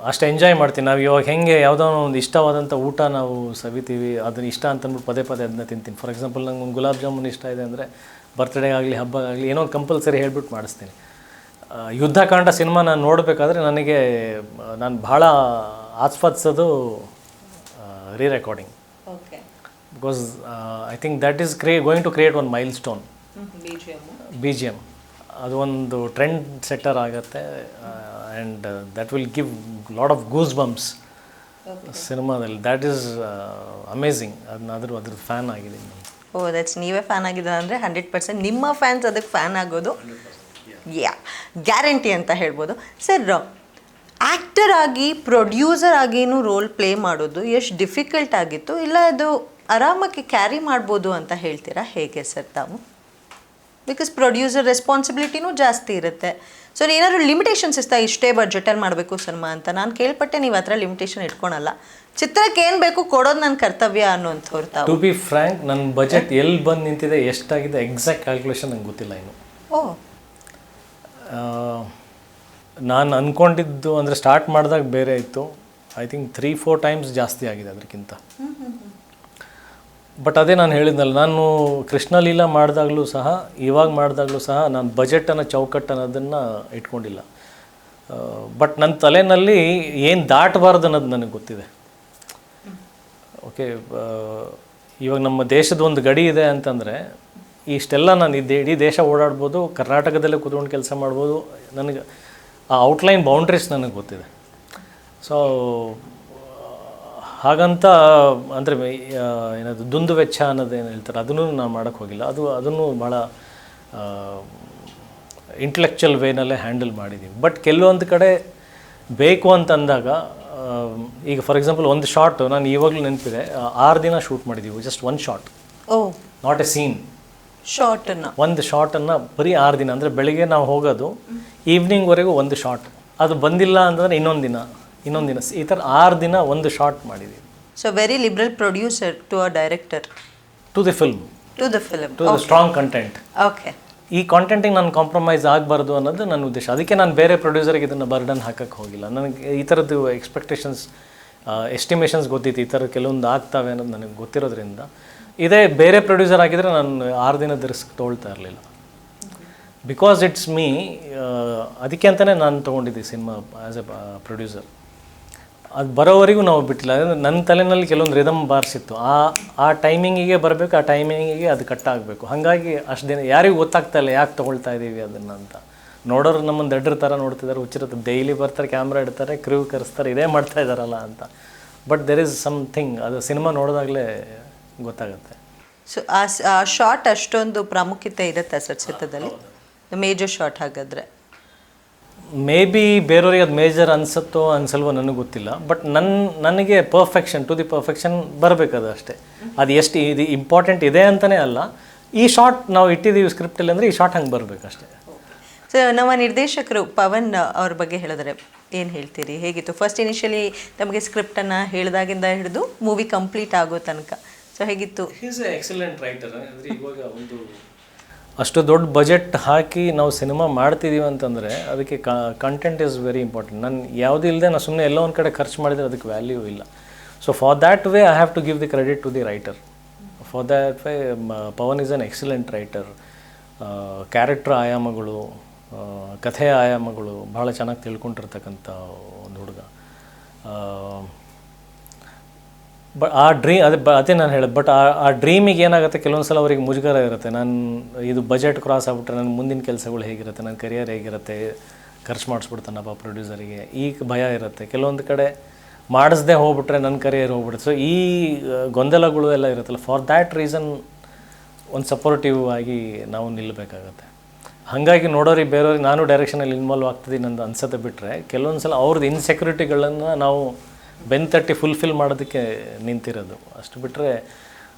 ಅಷ್ಟು ಎಂಜಾಯ್ ಮಾಡ್ತೀನಿ. ನಾವು ಇವಾಗ ಹೆಂಗೆ ಯಾವುದೋ ಒಂದು ಇಷ್ಟವಾದಂಥ ಊಟ ನಾವು ಸವಿತೀವಿ, ಅದನ್ನ ಇಷ್ಟ ಅಂತಂದ್ಬಿಟ್ಟು ಪದೇ ಪದೇ ಅದನ್ನ ತಿಂತೀನಿ. ಫಾರ್ ಎಕ್ಸಾಂಪಲ್ ನಂಗೆ ಒಂದು ಗುಲಾಬ್ ಜಾಮೂನ್ ಇಷ್ಟ ಇದೆ ಅಂದರೆ ಬರ್ತ್ಡೇ ಆಗಲಿ ಹಬ್ಬ ಆಗಲಿ ಏನೋ ಒಂದು ಕಂಪಲ್ಸರಿ ಹೇಳ್ಬಿಟ್ಟು ಮಾಡಿಸ್ತೀನಿ. ಯುದ್ಧಕಾಂಡ ಸಿನಿಮಾ ನಾನು ನೋಡಬೇಕಾದ್ರೆ ನನಗೆ ನಾನು ಭಾಳ ಆಸ್ವಾದಿಸೋದು re recording. Because I think that is going to create one milestone. B G M ಅದು ಒಂದು ಟ್ರೆಂಡ್ ಸೆಟ್ಟರ್ ಆಗುತ್ತೆ and that will give lot of goosebumps ಸಿನಿಮಾದಲ್ಲಿ. That is amazing. ಅದ್ರ ಫ್ಯಾನ್ ಆಗಿದ್ದೀನಿ ನಾನು. ಓ ದಟ್ಸ್ ನೀವೇ fan ಆಗಿದ್ದಾರೆ ಅಂದರೆ 100% ನಿಮ್ಮ ಫ್ಯಾನ್ಸ್ ಅದಕ್ಕೆ ಫ್ಯಾನ್ ಆಗೋದು ಗ್ಯಾರಂಟಿ ಅಂತ ಹೇಳ್ಬೋದು. ಸರ್, ಆ್ಯಕ್ಟರ್ ಆಗಿ ಪ್ರೊಡ್ಯೂಸರ್ ಆಗಿನೂ ರೋಲ್ ಪ್ಲೇ ಮಾಡೋದು ಎಷ್ಟು ಡಿಫಿಕಲ್ಟ್ ಆಗಿತ್ತು, ಇಲ್ಲ ಅದು ಆರಾಮಾಗಿ ಕ್ಯಾರಿ ಮಾಡ್ಬೋದು ಅಂತ ಹೇಳ್ತೀರಾ? ಹೇಗೆ ಸರ್ ತಾವು? ಬಿಕಾಸ್ ಪ್ರೊಡ್ಯೂಸರ್ ರೆಸ್ಪಾನ್ಸಿಬಿಲಿಟಿನೂ ಜಾಸ್ತಿ ಇರುತ್ತೆ. ಸೊ ಏನಾದರೂ ಲಿಮಿಟೇಷನ್ಸ್ ಇಸ್ತಾ ಇಷ್ಟೇ ಬಡ್ಜೆಟಲ್ಲಿ ಮಾಡಬೇಕು ಸಿನಿಮಾ ಅಂತ? ನಾನು ಕೇಳ್ಪಟ್ಟೆ ನೀವು ಆ ಥರ ಲಿಮಿಟೇಷನ್ ಇಟ್ಕೊಳಲ್ಲ, ಚಿತ್ರಕ್ಕೆ ಏನು ಬೇಕು ಕೊಡೋದು ನನ್ನ ಕರ್ತವ್ಯ ಅನ್ನೋಂಥವ್ರು ತಾವು. ಟು ಬಿ ಫ್ರ್ಯಾಂಕ್, ನನ್ನ ಬಜೆಟ್ ಎಲ್ಲಿ ಬಂದು ನಿಂತಿದೆ, ಎಷ್ಟಾಗಿದೆ ಎಕ್ಸಾಕ್ಟ್ ಕ್ಯಾಲ್ಕುಲೇಷನ್ ನಂಗೆ ಗೊತ್ತಿಲ್ಲ ಇನ್ನು. ಓ. ನಾನು ಅಂದ್ಕೊಂಡಿದ್ದು ಅಂದರೆ ಸ್ಟಾರ್ಟ್ ಮಾಡಿದಾಗ ಬೇರೆ ಇತ್ತು. ಐ ಥಿಂಕ್ 3-4 ಟೈಮ್ಸ್ ಜಾಸ್ತಿ ಆಗಿದೆ ಅದಕ್ಕಿಂತ. ಬಟ್ ಅದೇ ನಾನು ಹೇಳಿದ್ನಲ್ಲ, ನಾನು ಕೃಷ್ಣಲೀಲಾ ಮಾಡಿದಾಗಲೂ ಸಹ ಇವಾಗ ಮಾಡಿದಾಗಲೂ ಸಹ ನಾನು ಬಜೆಟನ್ನು ಚೌಕಟ್ಟು ಅನ್ನೋದನ್ನು ಇಟ್ಕೊಂಡಿಲ್ಲ. ಬಟ್ ನನ್ನ ತಲೆಯಲ್ಲಿ ಏನು ದಾಟಬಾರ್ದು ಅನ್ನೋದು ನನಗೆ ಗೊತ್ತಿದೆ. ಓಕೆ, ಇವಾಗ ನಮ್ಮ ದೇಶದ ಒಂದು ಗಡಿ ಇದೆ ಅಂತಂದರೆ ಇಷ್ಟೆಲ್ಲ ನಾನು ಇಡೀ ದೇಶ ಓಡಾಡ್ಬೋದು, ಕರ್ನಾಟಕದಲ್ಲೇ ಕೂತ್ಕೊಂಡು ಕೆಲಸ ಮಾಡ್ಬೋದು. ನನಗೆ ಆ ಔಟ್ಲೈನ್ ಬೌಂಡ್ರೀಸ್ ನನಗೆ ಗೊತ್ತಿದೆ. ಸೊ ಹಾಗಂತ ಅಂದರೆ ಏನದು ದುಂದು ವೆಚ್ಚ ಅನ್ನೋದೇನು ಹೇಳ್ತಾರೆ ಅದನ್ನು ನಾನು ಮಾಡೋಕ್ಕೆ ಹೋಗಿಲ್ಲ. ಅದನ್ನು ಭಾಳ ಇಂಟೆಲೆಕ್ಚುಯಲ್ ವೇನಲ್ಲೇ ಹ್ಯಾಂಡಲ್ ಮಾಡಿದ್ದೀವಿ. ಬಟ್ ಕೆಲವೊಂದು ಕಡೆ ಬೇಕು ಅಂತಂದಾಗ ಈಗ ಫಾರ್ ಎಕ್ಸಾಂಪಲ್ ಒಂದು ಶಾಟ್ ನಾನು ಇವಾಗಲೂ ನೆನಪಿದೆ, 6 ದಿನ ಶೂಟ್ ಮಾಡಿದ್ದೀವಿ. ಜಸ್ಟ್ ಒಂದು ಶಾಟ್, ನಾಟ್ ಎ ಸೀನ್, ಶಾರ್ಟನ್ನು. ಒಂದು ಶಾರ್ಟನ್ನು ಬರೀ 6 ದಿನ, ಅಂದರೆ ಬೆಳಿಗ್ಗೆ ನಾವು ಹೋಗೋದು ಈವ್ನಿಂಗ್ವರೆಗೂ ಒಂದು ಶಾಟ್, ಅದು ಬಂದಿಲ್ಲ ಅಂತಂದರೆ ಇನ್ನೊಂದು ದಿನ ಈ ಥರ 6 ದಿನ ಒಂದು ಶಾಟ್ ಮಾಡಿದ್ದೀವಿ. So very liberal producer to a director, to the film, to the strong content. Okay. ಈ ಕಾಂಟೆಂಟಿಗೆ ನಾನು ಕಾಂಪ್ರಮೈಸ್ ಆಗಬಾರ್ದು ಅನ್ನೋದು ನನ್ನ ಉದ್ದೇಶ. ಅದಕ್ಕೆ ನಾನು ಬೇರೆ ಪ್ರೊಡ್ಯೂಸರ್ಗೆ ಇದನ್ನು ಬರ್ಡನ್ ಹಾಕೋಕ್ಕೆ ಹೋಗಿಲ್ಲ. ನನಗೆ ಈ ಥರದ್ದು ಎಕ್ಸ್ಪೆಕ್ಟೇಷನ್ಸ್, ಎಸ್ಟಿಮೇಷನ್ಸ್ ಗೊತ್ತಿತ್ತು, ಈ ಥರ ಕೆಲವೊಂದು ಆಗ್ತವೆ ಅನ್ನೋದು ನನಗೆ ಗೊತ್ತಿರೋದ್ರಿಂದ. ಇದೇ ಬೇರೆ ಪ್ರೊಡ್ಯೂಸರ್ ಆಗಿದ್ದರೆ ನಾನು 6 ದಿನದ ರಿಸ್ಕ್ ತೊಗೊಳ್ತಾ ಇರಲಿಲ್ಲ. ಬಿಕಾಸ್ ಇಟ್ಸ್ ಮೀ, ಅದಕ್ಕೆ ಅಂತಲೇ ನಾನು ತೊಗೊಂಡಿದ್ದೆ ಸಿನಿಮಾ ಆ್ಯಸ್ ಎ ಪ್ರೊಡ್ಯೂಸರ್. ಅದು ಬರೋವರೆಗೂ ನಾವು ಬಿಟ್ಟಿಲ್ಲ. ನನ್ನ ತಲೆಯಲ್ಲಿ ಕೆಲವೊಂದು ರಿದಮ್ ಬಾರ್ಸಿತ್ತು, ಆ ಟೈಮಿಂಗಿಗೆ ಬರಬೇಕು, ಆ ಟೈಮಿಂಗಿಗೆ ಅದು ಕಟ್ ಆಗಬೇಕು. ಹಾಗಾಗಿ ಅಷ್ಟು ದಿನ ಯಾರಿಗೂ ಗೊತ್ತಾಗ್ತಾ ಇಲ್ಲ ಯಾಕೆ ತೊಗೊಳ್ತಾ ಇದ್ದೀವಿ ಅದನ್ನು ಅಂತ. ನೋಡೋರು ನಮ್ಮನ್ನು ದಡ್ಡರ ಥರ ನೋಡ್ತಿದ್ದಾರೆ, ಹುಚ್ಚಿರುತ್ತೆ. ಡೈಲಿ ಬರ್ತಾರೆ, ಕ್ಯಾಮ್ರಾ ಇಡ್ತಾರೆ, ಕ್ರೂ ಕರೆಸ್ತಾರೆ, ಇದೇ ಮಾಡ್ತಾ ಇದ್ದಾರಲ್ಲ ಅಂತ. ಬಟ್ ದೆರ್ ಈಸ್ ಸಮಥಿಂಗ್, ಅದು ಸಿನಿಮಾ ನೋಡಿದಾಗಲೇ ಗೊತ್ತಾಗುತ್ತೆ. ಸೊ ಆ ಶಾರ್ಟ್ ಅಷ್ಟೊಂದು ಪ್ರಾಮುಖ್ಯತೆ ಇರುತ್ತೆ ಸರ್ ಚಿತ್ರದಲ್ಲಿ, ಮೇಜರ್ ಶಾರ್ಟ್ ಹಾಗಾದರೆ? ಮೇ ಬಿ ಬೇರೆಯವ್ರಿಗೆ ಅದು ಮೇಜರ್ ಅನಿಸುತ್ತೋ ಅನಿಸಲ್ವೋ ನನಗೆ ಗೊತ್ತಿಲ್ಲ. ಬಟ್ ನನಗೆ ಪರ್ಫೆಕ್ಷನ್, ಟು ದಿ ಪರ್ಫೆಕ್ಷನ್ ಬರಬೇಕದು ಅಷ್ಟೇ. ಅದು ಎಷ್ಟು ಇದು ಇಂಪಾರ್ಟೆಂಟ್ ಇದೆ ಅಂತಲೇ ಅಲ್ಲ, ಈ ಶಾರ್ಟ್ ನಾವು ಇಟ್ಟಿದ್ದೀವಿ ಸ್ಕ್ರಿಪ್ಟಲ್ಲಿ ಅಂದರೆ ಈ ಶಾರ್ಟ್ ಹಂಗೆ ಬರಬೇಕಷ್ಟೇ. ಸೊ ನಮ್ಮ ನಿರ್ದೇಶಕರು ಪವನ್ ಅವ್ರ ಬಗ್ಗೆ ಹೇಳಿದ್ರೆ ಏನು ಹೇಳ್ತೀರಿ? ಹೇಗಿತ್ತು ಫಸ್ಟ್ ಇನಿಷಿಯಲಿ ನಮಗೆ ಸ್ಕ್ರಿಪ್ಟನ್ನು ಹೇಳಿದಾಗಿಂದ ಹಿಡಿದು ಮೂವಿ ಕಂಪ್ಲೀಟ್ ಆಗೋ ತನಕ? ಸೊ ಹೇಗಿತ್ತು? Is A excellent writer. ಅಂದರೆ ಇವಾಗ ಒಂದು ಅಷ್ಟು ದೊಡ್ಡ ಬಜೆಟ್ ಹಾಕಿ ನಾವು ಸಿನಿಮಾ ಮಾಡ್ತಿದ್ದೀವಿ ಅಂತಂದರೆ ಅದಕ್ಕೆ ಕಂಟೆಂಟ್ ಈಸ್ ವೆರಿ ಇಂಪಾರ್ಟೆಂಟ್. ನಾನು ಯಾವುದೂ ಇಲ್ಲದೆ ನಾನು ಸುಮ್ಮನೆ ಎಲ್ಲೋ ಒಂದು ಕಡೆ ಖರ್ಚು ಮಾಡಿದರೆ ಅದಕ್ಕೆ ವ್ಯಾಲ್ಯೂ ಇಲ್ಲ. So for that way I have to give the credit to the writer. For that way Pavan is an excellent writer. Character ಆಯಾಮಗಳು, ಕಥೆಯ ಆಯಾಮಗಳು ಭಾಳ ಚೆನ್ನಾಗಿ ತಿಳ್ಕೊಂಡಿರ್ತಕ್ಕಂಥ ಒಂದು ಹುಡುಗ. ಬಟ್ ಆ ಅದೇ ನಾನು ಹೇಳೋದು. ಬಟ್ ಆ ಡ್ರೀಮಿಗೆ ಏನಾಗುತ್ತೆ, ಕೆಲವೊಂದು ಸಲ ಅವ್ರಿಗೆ ಮುಜುಗರ ಇರುತ್ತೆ. ನಾನು ಇದು ಬಜೆಟ್ ಕ್ರಾಸ್ ಆಗಿಬಿಟ್ರೆ ನನ್ನ ಮುಂದಿನ ಕೆಲಸಗಳು ಹೇಗಿರುತ್ತೆ, ನನ್ನ ಕರಿಯರ್ ಹೇಗಿರುತ್ತೆ, ಖರ್ಚು ಮಾಡಿಸ್ಬಿಡ್ತಾನಪ್ಪ ಪ್ರೊಡ್ಯೂಸರಿಗೆ, ಈಗ ಭಯ ಇರುತ್ತೆ. ಕೆಲವೊಂದು ಕಡೆ ಮಾಡಿಸ್ದೆ ಹೋಗ್ಬಿಟ್ರೆ ನನ್ನ ಕರಿಯರ್ ಹೋಗ್ಬಿಡುತ್ತೆ. ಸೊ ಈ ಗೊಂದಲಗಳು ಎಲ್ಲ ಇರುತ್ತಲ್ಲ, ಫಾರ್ ದ್ಯಾಟ್ ರೀಸನ್ ಒಂದು ಸಪೋರ್ಟಿವ್ ಆಗಿ ನಾವು ನಿಲ್ಲಬೇಕಾಗತ್ತೆ. ಹಾಗಾಗಿ ನೋಡೋರಿಗೆ ಬೇರೆಯವ್ರಿಗೆ ನಾನು ಡೈರೆಕ್ಷನಲ್ಲಿ ಇನ್ವಾಲ್ವ್ ಆಗ್ತಿದ್ದೀನಿ ಅಂತ ಅನ್ಸತ್ತೆ ಬಿಟ್ಟರೆ, ಕೆಲವೊಂದು ಸಲ ಅವ್ರದ್ದು ಇನ್ಸೆಕ್ಯೂರಿಟಿಗಳನ್ನು ನಾವು ಬೆನ್ತಟ್ಟಿ ಫುಲ್ಫಿಲ್ ಮಾಡೋದಕ್ಕೆ ನಿಂತಿರೋದು. ಅಷ್ಟು ಬಿಟ್ಟರೆ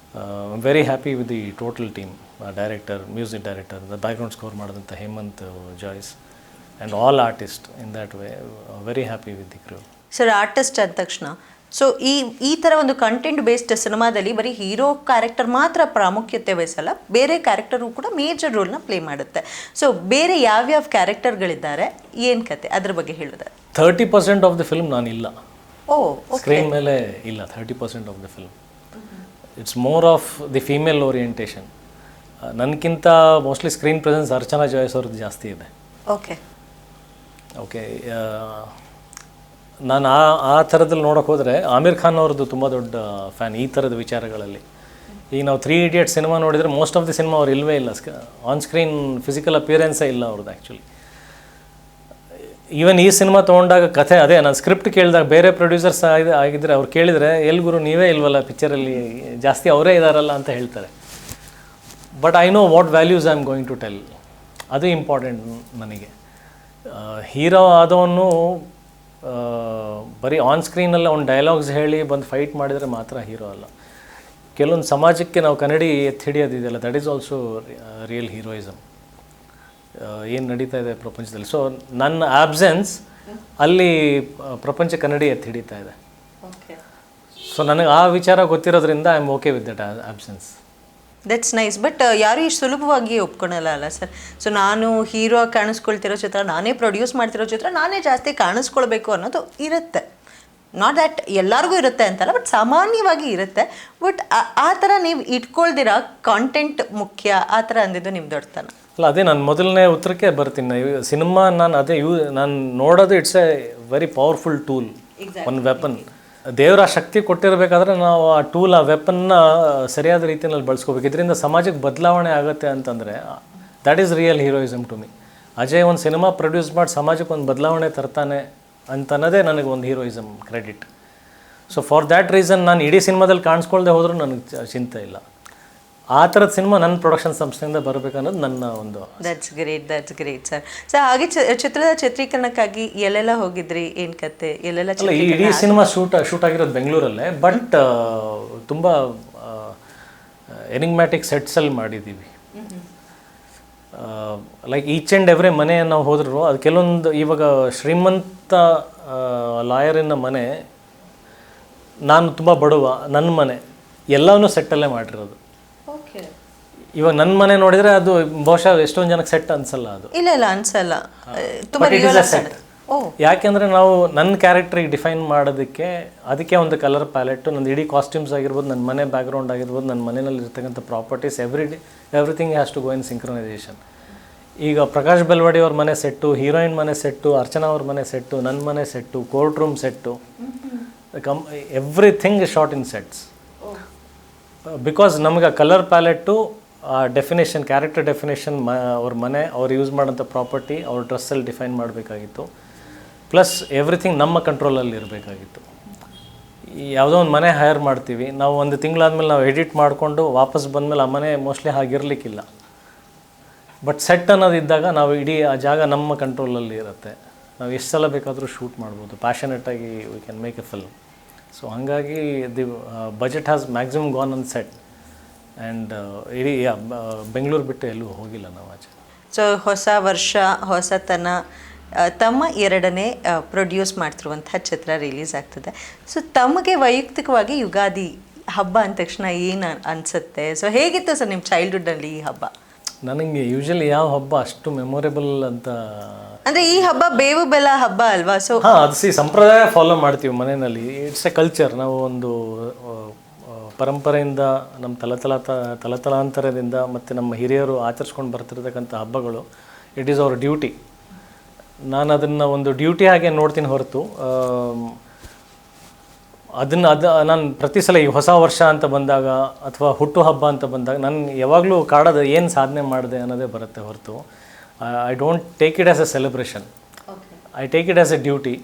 very happy with the total team, director, music director, background score ಮಾಡಿದಂಥ Hemanth, Jois and all artist. In that way very happy with the crew. Sir, artist ಅಂದ ತಕ್ಷಣ ಸೊ ಈ ಥರ ಒಂದು ಕಂಟೆಂಟ್ ಬೇಸ್ಡ್ ಸಿನಿಮಾದಲ್ಲಿ ಬರೀ ಹೀರೋ ಕ್ಯಾರೆಕ್ಟರ್ ಮಾತ್ರ ಪ್ರಾಮುಖ್ಯತೆ ವಹಿಸಲ್ಲ, ಬೇರೆ ಕ್ಯಾರೆಕ್ಟರು ಕೂಡ ಮೇಜರ್ ರೋಲ್ನ ಪ್ಲೇ ಮಾಡುತ್ತೆ. ಸೊ ಬೇರೆ ಯಾವ್ಯಾವ ಕ್ಯಾರೆಕ್ಟರ್ಗಳಿದ್ದಾರೆ, ಏನು ಕತೆ, ಅದ್ರ ಬಗ್ಗೆ ಹೇಳಿದೆ. 30% ಆಫ್ ದ ಫಿಲ್ಮ್ ನಾನಿಲ್ಲ, ಓ ಸ್ಕ್ರೀನ್ ಮೇಲೆ ಇಲ್ಲ. 30% of the film it's more of the female orientation. ನನಗಿಂತ mostly screen presence Archana Jois ಅವ್ರದ್ದು ಜಾಸ್ತಿ ಇದೆ. ಓಕೆ ಓಕೆ ನಾನು ಆ ಥರದಲ್ಲಿ ನೋಡೋಕೆ ಹೋದರೆ ಆಮಿರ್ ಖಾನ್ ಅವ್ರದ್ದು ತುಂಬ ದೊಡ್ಡ ಫ್ಯಾನ್ ಈ ಥರದ ವಿಚಾರಗಳಲ್ಲಿ. ಈಗ ನಾವು 3 Idiots ಸಿನಿಮಾ ನೋಡಿದರೆ ಮೋಸ್ಟ್ ಆಫ್ ದಿ ಸಿನಿಮಾ ಅವ್ರು ಇಲ್ಲವೇ ಇಲ್ಲ, ಆನ್ ಸ್ಕ್ರೀನ್ ಫಿಸಿಕಲ್ ಅಪಿಯರೆನ್ಸೇ ಇಲ್ಲ ಅವ್ರದ್ದು ಆ್ಯಕ್ಚುಲಿ. ಈವನ್ ಈ ಸಿನಿಮಾ ತೊಗೊಂಡಾಗ ಕಥೆ ಅದೇ, ನಾನು ಸ್ಕ್ರಿಪ್ಟ್ ಕೇಳಿದಾಗ ಬೇರೆ ಪ್ರೊಡ್ಯೂಸರ್ಸ್ ಆಗಿದ್ದರೆ ಅವ್ರು ಕೇಳಿದರೆ ಎಲ್ಲಿ ಗುರು ನೀವೇ ಇಲ್ವಲ್ಲ ಪಿಕ್ಚರಲ್ಲಿ, ಜಾಸ್ತಿ ಅವರೇ ಇದ್ದಾರಲ್ಲ ಅಂತ ಹೇಳ್ತಾರೆ. But I know what values I am going to tell, ಅದು ಇಂಪಾರ್ಟೆಂಟ್ ನನಗೆ. ಹೀರೋ ಆದವನು ಬರೀ ಆನ್ ಸ್ಕ್ರೀನಲ್ಲಿ ಅವ್ನು ಡೈಲಾಗ್ಸ್ ಹೇಳಿ ಬಂದು ಫೈಟ್ ಮಾಡಿದರೆ ಮಾತ್ರ ಹೀರೋ ಅಲ್ಲ. ಕೆಲವೊಂದು ಸಮಾಜಕ್ಕೆ ನಾವು ಕನ್ನಡಿ ಎತ್ತಿ ಹಿಡಿಯೋದಿದೆಯಲ್ಲ, that is also real heroism. ಏನು ನಡೀತಾ ಇದೆ ಪ್ರಪಂಚದಲ್ಲಿ. ಸೊ ನನ್ನ ಆಬ್ಸೆನ್ಸ್ ಅಲ್ಲಿ ಪ್ರಪಂಚ ಕನ್ನಡಿ ಎತ್ತಿ ಹಿಡಿತಾ ಇದೆ. ಸೊ ನನಗೆ ಆ ವಿಚಾರ ಗೊತ್ತಿರೋದ್ರಿಂದ I am okay with that absence. That's nice. But ಯಾರು ಇಷ್ಟು ಸುಲಭವಾಗಿ ಒಪ್ಕೊಳಲ್ಲ ಅಲ್ಲ ಸರ್. ಸೊ ನಾನು ಹೀರೋ ಕಾಣಿಸ್ಕೊಳ್ತಿರೋ ಚಿತ್ರ, ನಾನೇ ಪ್ರೊಡ್ಯೂಸ್ ಮಾಡ್ತಿರೋ ಚಿತ್ರ, ನಾನೇ ಜಾಸ್ತಿ ಕಾಣಿಸ್ಕೊಳ್ಬೇಕು ಅನ್ನೋದು ಇರುತ್ತೆ. ನಾಟ್ ದ್ಯಾಟ್ ಎಲ್ಲರಿಗೂ ಇರುತ್ತೆ ಅಂತಲ್ಲ, ಬಟ್ ಸಾಮಾನ್ಯವಾಗಿ ಇರುತ್ತೆ. ಬಟ್ ಆ ಥರ ನೀವು ಇಟ್ಕೊಳ್ದಿರ ಕಾಂಟೆಂಟ್ ಮುಖ್ಯ ಆ ಥರ ಅಂದಿದ್ದು ನಿಮ್ಮ ದೊಡ್ಡತನ ಅಲ್ಲ. ಅದೇ ನಾನು ಮೊದಲನೇ ಉತ್ತರಕ್ಕೆ ಬರ್ತೀನಿ. ಸಿನಿಮಾ ನಾನು ಅದೇ ನಾನು ನೋಡೋದು it's A very powerful tool, ಒಂದು ವೆಪನ್. ದೇವರ ಶಕ್ತಿ ಕೊಟ್ಟಿರಬೇಕಾದ್ರೆ ನಾವು ಆ ಟೂಲ್, ಆ ವೆಪನ್ನ ಸರಿಯಾದ ರೀತಿಯಲ್ಲಿ ಬಳಸ್ಕೋಬೇಕು. ಇದರಿಂದ ಸಮಾಜಕ್ಕೆ ಬದಲಾವಣೆ ಆಗುತ್ತೆ ಅಂತಂದರೆ that is real heroism to me. Ajay ಒಂದು ಸಿನಿಮಾ ಪ್ರೊಡ್ಯೂಸ್ ಮಾಡಿ ಸಮಾಜಕ್ಕೆ ಒಂದು ಬದಲಾವಣೆ ತರ್ತಾನೆ ಅಂತನ್ನೋದೇ ನನಗೆ ಒಂದು heroism credit. So for that reason ನಾನು ಇಡೀ ಸಿನಿಮಾದಲ್ಲಿ ಕಾಣಿಸ್ಕೊಳ್ದೆ ಹೋದರೂ ನನಗೆ ಚಿಂತೆ ಇಲ್ಲ. ಆ ಥರದ ಸಿನಿಮಾ ನನ್ನ ಪ್ರೊಡಕ್ಷನ್ ಸಂಸ್ಥೆಯಿಂದ ಬರಬೇಕನ್ನೋದು ನನ್ನ ಒಂದು. That's great sir. ಸರ್ ಹಾಗೆ ಚಿತ್ರದ ಚಿತ್ರೀಕರಣಕ್ಕಾಗಿ ಎಲ್ಲೆಲ್ಲ ಹೋಗಿದ್ರಿ, ಏನು ಕತೆ, ಎಲ್ಲೆಲ್ಲ? ಇಡೀ ಸಿನಿಮಾ ಶೂಟ್ ಆಗಿರೋದು ಬೆಂಗಳೂರಲ್ಲೇ, ಬಟ್ ತುಂಬ ಎನಿಗ್ಮ್ಯಾಟಿಕ್ ಸೆಟ್ಸಲ್ಲಿ ಮಾಡಿದ್ದೀವಿ. ಲೈಕ್ ಈಚ್ ಆ್ಯಂಡ್ ಎವ್ರಿ ಮನೆ ನಾವು ಹೋದ್ರು ಅದು ಕೆಲವೊಂದು, ಇವಾಗ ಶ್ರೀಮಂತ ಲಾಯರಿನ ಮನೆ, ನಾನು ತುಂಬ ಬಡವ, ನನ್ನ ಮನೆ, ಎಲ್ಲವನ್ನೂ ಸೆಟ್ಟಲ್ಲೇ ಮಾಡಿರೋದು. ಇವಾಗ ನನ್ನ ಮನೆ ನೋಡಿದರೆ ಅದು ಬಹುಶಃ ಎಷ್ಟೊಂದು ಜನಕ್ಕೆ ಸೆಟ್ ಅನ್ಸಲ್ಲ. ಅದು ಇಲ್ಲ ಅನ್ಸಲ್ಲ, ಸೆಟ್. ಯಾಕೆಂದರೆ ನಾವು ನನ್ನ ಕ್ಯಾರೆಕ್ಟ್ರಿಗೆ ಡಿಫೈನ್ ಮಾಡೋದಕ್ಕೆ ಅದಕ್ಕೆ ಒಂದು ಕಲರ್ ಪ್ಯಾಲೆಟ್ಟು, ನಂದು ಇಡೀ ಕಾಸ್ಟ್ಯೂಮ್ಸ್ ಆಗಿರ್ಬೋದು, ನನ್ನ ಮನೆ ಬ್ಯಾಕ್ಗ್ರೌಂಡ್ ಆಗಿರ್ಬೋದು, ನನ್ನ ಮನೆಯಲ್ಲಿ ಇರ್ತಕ್ಕಂಥ properties, everything has to go in synchronization. ಈಗ ಪ್ರಕಾಶ್ ಬೆಲ್ವಾಡಿ ಅವ್ರ ಮನೆ ಸೆಟ್ಟು, ಹೀರೋಯಿನ್ ಮನೆ ಸೆಟ್ಟು, ಅರ್ಚನಾ ಅವ್ರ ಮನೆ ಸೆಟ್ಟು, ನನ್ನ ಮನೆ set, court room set, everything is short in sets. Because ನಮಗೆ ಆ ಕಲರ್ ಪ್ಯಾಲೆಟ್ಟು, ಆ ಡೆಫಿನೇಷನ್, ಕ್ಯಾರೆಕ್ಟರ್ ಡೆಫಿನೇಷನ್, ಅವ್ರ ಮನೆ, ಅವ್ರು ಯೂಸ್ ಮಾಡೋಂಥ ಪ್ರಾಪರ್ಟಿ, ಅವ್ರ ಡ್ರೆಸ್ಸಲ್ಲಿ ಡಿಫೈನ್ ಮಾಡಬೇಕಾಗಿತ್ತು. ಪ್ಲಸ್ ಎವ್ರಿಥಿಂಗ್ ನಮ್ಮ ಕಂಟ್ರೋಲಲ್ಲಿ ಇರಬೇಕಾಗಿತ್ತು. ಯಾವುದೋ ಒಂದು ಮನೆ ಹೈರ್ ಮಾಡ್ತೀವಿ ನಾವು, ಒಂದು ತಿಂಗಳಾದ್ಮೇಲೆ ನಾವು ಎಡಿಟ್ ಮಾಡಿಕೊಂಡು ವಾಪಸ್ ಬಂದಮೇಲೆ ಆ ಮನೆ ಮೋಸ್ಟ್ಲಿ ಹಾಗಿರಲಿಕ್ಕಿಲ್ಲ. ಬಟ್ ಸೆಟ್ ಅನ್ನೋದಿದ್ದಾಗ ನಾವು ಇಡೀ ಆ ಜಾಗ ನಮ್ಮ ಕಂಟ್ರೋಲಲ್ಲಿ ಇರುತ್ತೆ. ನಾವು ಎಷ್ಟು ಸಲ ಬೇಕಾದರೂ ಶೂಟ್ ಮಾಡ್ಬೋದು, ಪ್ಯಾಷನೆಟಾಗಿ we can make a film. So ಹಾಗಾಗಿ the budget has maximum gone on set. And ಇಡೀ ಬೆಂಗಳೂರು ಬಿಟ್ಟು ಎಲ್ಲೂ ಹೋಗಿಲ್ಲ ನಾವು ಆಚೆ. ಸೊ ಹೊಸ ವರ್ಷ, ಹೊಸತನ, ತಮ್ಮ 2ನೇ ಪ್ರೊಡ್ಯೂಸ್ ಮಾಡ್ತಿರುವಂಥ ಚಿತ್ರ ರಿಲೀಸ್ ಆಗ್ತದೆ. ಸೊ ತಮಗೆ ವೈಯಕ್ತಿಕವಾಗಿ ಯುಗಾದಿ ಹಬ್ಬ ಅಂದ ತಕ್ಷಣ ಏನು ಅನಿಸುತ್ತೆ? ಸೊ ಹೇಗಿತ್ತು ಸರ್ ನಿಮ್ಮ ಚೈಲ್ಡ್ಹುಡ್ಡಲ್ಲಿ ಈ ಹಬ್ಬ? ನನಗೆ ಯೂಶಲಿ ಯಾವ ಹಬ್ಬ ಅಷ್ಟು ಮೆಮೊರೇಬಲ್ ಅಂತ ಅಂದರೆ ಈ ಹಬ್ಬ ಬೇವು ಬೆಲ್ಲ ಹಬ್ಬ ಅಲ್ವಾ? ಸೊ ಹಾಂ, ಅದು ಸಂಪ್ರದಾಯ ಫಾಲೋ ಮಾಡ್ತೀವಿ ಮನೆಯಲ್ಲಿ. It's A culture. ನಾವು ಒಂದು ಪರಂಪರೆಯಿಂದ, ನಮ್ಮ ತಲತಲಾಂತರದಿಂದ ಮತ್ತು ನಮ್ಮ ಹಿರಿಯರು ಆಚರಿಸ್ಕೊಂಡು ಬರ್ತಿರ್ತಕ್ಕಂಥ ಹಬ್ಬಗಳು, ಇಟ್ ಈಸ್ ಅವರ್ ಡ್ಯೂಟಿ. ನಾನು ಅದನ್ನು ಒಂದು ಡ್ಯೂಟಿ ಹಾಗೆ ನೋಡ್ತೀನಿ ಹೊರತು ನಾನು ಪ್ರತಿ ಸಲ ಈ ಹೊಸ ವರ್ಷ ಅಂತ ಬಂದಾಗ ಅಥವಾ ಹುಟ್ಟು ಹಬ್ಬ ಅಂತ ಬಂದಾಗ ನಾನು ಯಾವಾಗಲೂ ಕಾಡೋದು ಏನು ಸಾಧನೆ ಮಾಡಿದೆ ಅನ್ನೋದೇ ಬರುತ್ತೆ ಹೊರತು I don't take it as A celebration. I take it as A duty.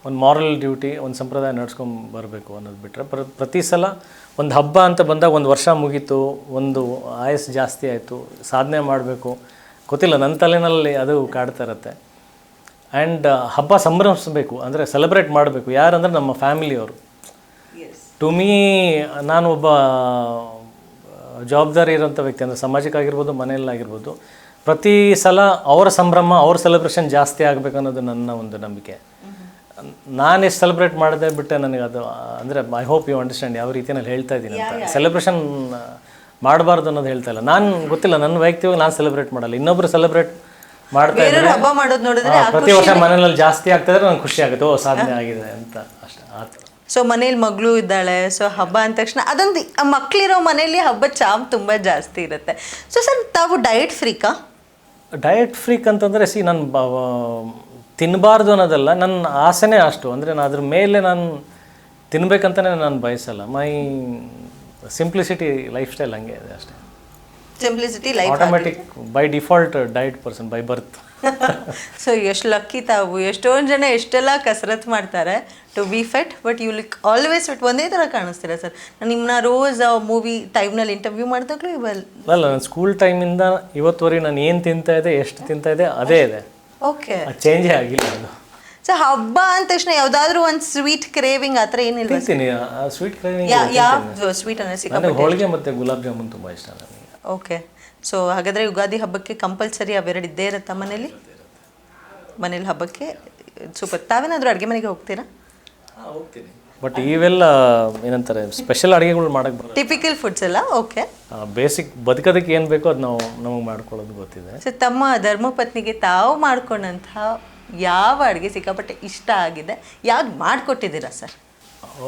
ಒಂದು ಮಾರಲ್ ಡ್ಯೂಟಿ, ಒಂದು ಸಂಪ್ರದಾಯ ನಡ್ಸ್ಕೊಂಡು ಬರಬೇಕು ಅನ್ನೋದು ಬಿಟ್ಟರೆ ಪ್ರತಿ ಸಲ ಒಂದು ಹಬ್ಬ ಅಂತ ಬಂದಾಗ ಒಂದು ವರ್ಷ ಮುಗೀತು, ಒಂದು ಆಯಸ್ಸು ಜಾಸ್ತಿ ಆಯಿತು, ಸಾಧನೆ ಮಾಡಬೇಕು, ಗೊತ್ತಿಲ್ಲ ನನ್ನ ತಲೆಯಲ್ಲಿ ಅದು ಕಾಡ್ತಾ ಇರುತ್ತೆ. ಆ್ಯಂಡ್ ಹಬ್ಬ ಸಂಭ್ರಮಿಸಬೇಕು ಅಂದರೆ ಸೆಲೆಬ್ರೇಟ್ ಮಾಡಬೇಕು. ಯಾರಂದರೆ ನಮ್ಮ ಫ್ಯಾಮಿಲಿಯವರು. ಟು ಮೀ ನಾನು ಒಬ್ಬ ಜವಾಬ್ದಾರಿ ಇರೋಂಥ ವ್ಯಕ್ತಿ, ಅಂದರೆ ಸಮಾಜಕ್ಕಾಗಿರ್ಬೋದು, ಮನೆಯಲ್ಲಾಗಿರ್ಬೋದು, ಪ್ರತಿ ಸಲ ಅವರ ಸಂಭ್ರಮ, ಅವ್ರ ಸೆಲೆಬ್ರೇಷನ್ ಜಾಸ್ತಿ ಆಗಬೇಕು ಅನ್ನೋದು ನನ್ನ ಒಂದು ನಂಬಿಕೆ. ನಾನು ಎಷ್ಟು ಸೆಲೆಬ್ರೇಟ್ ಮಾಡಿದೆ ಬಿಟ್ಟೆ ನನಗೆ ಅದು ಅಂದರೆ ಐ ಹೋಪ್ ಯು ಅಂಡರ್ಸ್ಟ್ಯಾಂಡ್ ಯಾವ ರೀತಿಯಲ್ಲಿ ಹೇಳ್ತಾ ಇದ್ದೀನಿ ಅಂತ. ಸೆಲೆಬ್ರೇಷನ್ ಮಾಡಬಾರ್ದು ಅನ್ನೋದು ಹೇಳ್ತಾ ಇಲ್ಲ ನಾನು. ಗೊತ್ತಿಲ್ಲ, ನನ್ನ ವೈಯಕ್ತಿಕವಾಗಿ ನಾನು ಸೆಲೆಬ್ರೇಟ್ ಮಾಡಲ್ಲ, ಇನ್ನೊಬ್ರು ಸೆಲೆಬ್ರೇಟ್ ಮಾಡ್ತಾ ಇದ್ದಾರೆ. ಹಬ್ಬ ಮಾಡೋದು ನೋಡಿದ್ರೆ ಪ್ರತಿ ವರ್ಷ ಮನೆಯಲ್ಲಿ ಜಾಸ್ತಿ ಆಗ್ತಾ ಇದ್ರೆ ನಂಗೆ ಖುಷಿ ಆಗುತ್ತೆ, ಓ ಸಾಧನೆ ಆಗಿದೆ ಅಂತ ಅಷ್ಟೇ. ಆ ಥರ. ಸೊ ಮನೇಲಿ ಮಗಳು ಇದ್ದಾಳೆ, ಸೊ ಹಬ್ಬ ಅಂದ ತಕ್ಷಣ ಅದೊಂದು ಮಕ್ಕಳಿರೋ ಮನೇಲಿ ಹಬ್ಬದ ಚಾಮ್ ತುಂಬ ಜಾಸ್ತಿ ಇರುತ್ತೆ. ಸೊ ಸರ್, ತಾವು ಡಯಟ್ ಫ್ರೀಕಾ? ಡಯಟ್ ಫ್ರೀಕ್ ಅಂತಂದರೆ ನಾನು ತಿನ್ನಬಾರ್ದು ಅನ್ನೋದಲ್ಲ, ನನ್ನ ಆಸೆನೇ ಅಷ್ಟು. ಅಂದರೆ ನಾನು ಅದ್ರ ಮೇಲೆ ನಾನು ತಿನ್ಬೇಕಂತಲೇ ನಾನು ಬಯಸಲ್ಲ. ಮೈ ಸಿಂಪ್ಲಿಸಿಟಿ ಲೈಫ್ ಸ್ಟೈಲ್ ಹಂಗೆ ಇದೆ ಅಷ್ಟೇ. Simplicity life automatic by default diet person by birth. So ಎಷ್ಟು ಲಕ್ಕಿ ತಾವು. ಎಷ್ಟೊಂದು ಜನ ಎಷ್ಟೆಲ್ಲ ಕಸರತ್ತು ಮಾಡ್ತಾರೆ to be fit, but you look always fit. ಒಂದೇ ಥರ ಕಾಣಿಸ್ತೀರಾ ಸರ್. ನಾನು ನಿಮ್ಮನ್ನ ರೋಸ್ ಮೂವಿ ಟೈಮ್ನಲ್ಲಿ ಇಂಟರ್ವ್ಯೂ ಮಾಡಿದಾಗಲೂ ಅಲ್ಲ, ನಾನು ಸ್ಕೂಲ್ ಟೈಮಿಂದ ಇವತ್ತುವರೆಗೆ ನಾನು ಏನು ತಿಂತಾ ಇದೆ, ಎಷ್ಟು ತಿಂತಾ ಇದೆ ಅದೇ ಇದೆ. ಓಕೆ, ಚೇಂಜೇ ಆಗಿಲ್ಲ ಅದು. ಸೊ ಹಬ್ಬ ಅಂದ ತಕ್ಷಣ ಯಾವುದಾದ್ರೂ ಒಂದು ಸ್ವೀಟ್ ಕ್ರೇವಿಂಗ್ ಆ ಥರ ಏನಿಲ್ಲ? ತಿಂತೀನಿ ಸ್ವೀಟ್ ಕ್ರೇವಿಂಗ್. ಯಾವ ಸ್ವೀಟ್ ನನಗೆ ಹೋಳಿಗೆ ಮತ್ತು ಗುಲಾಬ್ ಜಾಮೂನ್ ತುಂಬ ಇಷ್ಟ ನನಗೆ. ಓಕೆ, ಸೊ ಹಾಗಾದರೆ ಯುಗಾದಿ ಹಬ್ಬಕ್ಕೆ ಕಂಪಲ್ಸರಿ ಅವೆರಡು ಇದ್ದೇ ಇರುತ್ತಾ ಮನೇಲಿ? ಮನೇಲಿ ಹಬ್ಬಕ್ಕೆ ಸೂಪರ್. ತಾವೇನಾದರೂ ಅಡುಗೆ ಮನೆಗೆ ಹೋಗ್ತೀರಾ? ಹೋಗ್ತೀನಿ, ಬಟ್ ಇವೆಲ್ಲ ಏನಂತಾರೆ ಸ್ಪೆಷಲ್ ಅಡುಗೆಗಳು ಮಾಡೋಕ್ಕೆ ಬರೋದು. ಟಿಪಿಕಲ್ ಫುಡ್ಸ್ ಎಲ್ಲ ಓಕೆ, ಬೇಸಿಕ್ ಬದುಕೋದಕ್ಕೆ ಏನು ಬೇಕೋ ಅದು ನಮಗೆ ಮಾಡ್ಕೊಳ್ಳೋದು ಗೊತ್ತಿದೆ. ಸೊ ತಮ್ಮ ಧರ್ಮಪತ್ನಿಗೆ ತಾವು ಮಾಡ್ಕೊಂಡಂತಹ ಯಾವ ಅಡುಗೆ ಸಿಕ್ಕಾಪಟ್ಟೆ ಇಷ್ಟ ಆಗಿದೆ, ಯಾವ್ದು ಮಾಡಿಕೊಟ್ಟಿದ್ದೀರಾ ಸರ್?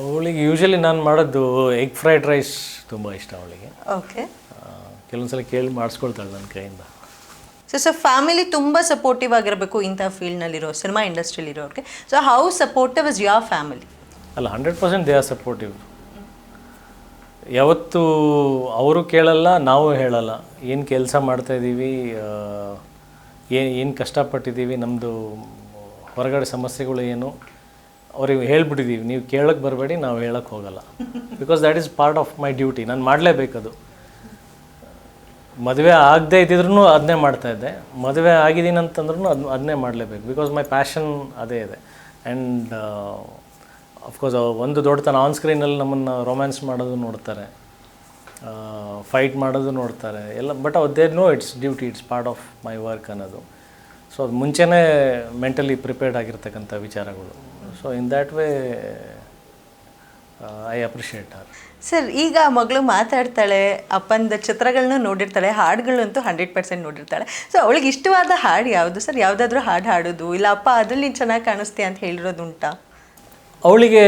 ಅವಳಿಗೆ ಯೂಶಲಿ ನಾನು ಮಾಡೋದು ಎಗ್ ಫ್ರೈಡ್ ರೈಸ್ ತುಂಬ ಇಷ್ಟ ಅವಳಿಗೆ. ಓಕೆ, ಕೆಲವೊಂದ್ಸಲ ಕೇಳಿ ಮಾಡಿಸ್ಕೊಳ್ತಾಳೆ ನನ್ನ ಕೈಯಿಂದ. ಸೊ ಫ್ಯಾಮಿಲಿ ತುಂಬ ಸಪೋರ್ಟಿವ್ ಆಗಿರಬೇಕು ಇಂಥ ಫೀಲ್ಡ್ನಲ್ಲಿರೋ, ಸಿನಿಮಾ ಇಂಡಸ್ಟ್ರಿಲಿರೋರಿಗೆ. So how supportive is your family? ಅಲ್ಲ, 100% ದೇ ಆರ್ ಸಪೋರ್ಟಿವ್. ಯಾವತ್ತೂ ಅವರು ಕೇಳಲ್ಲ, ನಾವು ಹೇಳಲ್ಲ. ಏನು ಕೆಲಸ ಮಾಡ್ತಾಯಿದ್ದೀವಿ, ಏನು ಕಷ್ಟಪಟ್ಟಿದ್ದೀವಿ, ನಮ್ಮದು ಹೊರಗಡೆ ಸಮಸ್ಯೆಗಳು ಏನು ಅವ್ರಿಗೆ ಹೇಳ್ಬಿಟ್ಟಿದ್ದೀವಿ. ನೀವು ಕೇಳೋಕ್ಕೆ ಬರಬೇಡಿ, ನಾವು ಹೇಳೋಕ್ಕೆ ಹೋಗಲ್ಲ. Because that is part of my duty. ನಾನು ಮಾಡಲೇಬೇಕದು. ಮದುವೆ ಆಗದೆ ಇದ್ದಿದ್ರೂ ಅದನ್ನೇ ಮಾಡ್ತಾಯಿದ್ದೆ, ಮದುವೆ ಆಗಿದ್ದೀನಿ ಅಂತಂದ್ರೂ ಅದನ್ನೇ ಮಾಡಲೇಬೇಕು. ಬಿಕಾಸ್ ಮೈ ಪ್ಯಾಷನ್ ಅದೇ ಇದೆ. ಆ್ಯಂಡ್ ಅಫ್ಕೋರ್ಸ್ ಒಂದು ದೊಡ್ಡತನ ಆನ್ ಸ್ಕ್ರೀನಲ್ಲಿ ನಮ್ಮನ್ನು ರೊಮ್ಯಾನ್ಸ್ ಮಾಡೋದು ನೋಡ್ತಾರೆ, ಫೈಟ್ ಮಾಡೋದು ನೋಡ್ತಾರೆ ಎಲ್ಲ. But there no it's duty, it's part of my work ಅನ್ನೋದು. ಸೊ ಅದು ಮುಂಚೆನೇ ಮೆಂಟಲಿ ಪ್ರಿಪೇರ್ಡ್ ಆಗಿರ್ತಕ್ಕಂಥ ವಿಚಾರಗಳು. So in that way I appreciate her. Sir, ಈಗ ಮಗಳು ಮಾತಾಡ್ತಾಳೆ, ಅಪ್ಪಂದ ಚಿತ್ರಗಳನ್ನ ನೋಡಿರ್ತಾಳೆ, ಹಾಡುಗಳಂತೂ 100% ನೋಡಿರ್ತಾಳೆ. ಸೊ ಅವಳಿಗೆ ಇಷ್ಟವಾದ ಹಾಡು ಯಾವುದು ಸರ್? ಯಾವುದಾದ್ರೂ ಹಾಡು ಹಾಡೋದು, ಇಲ್ಲ ಅಪ್ಪ ಅದ್ರಲ್ಲಿ ನೀನು ಚೆನ್ನಾಗಿ ಕಾಣಿಸ್ತೀಯ ಅಂತ ಹೇಳಿರೋದು ಉಂಟಾ? ಅವಳಿಗೆ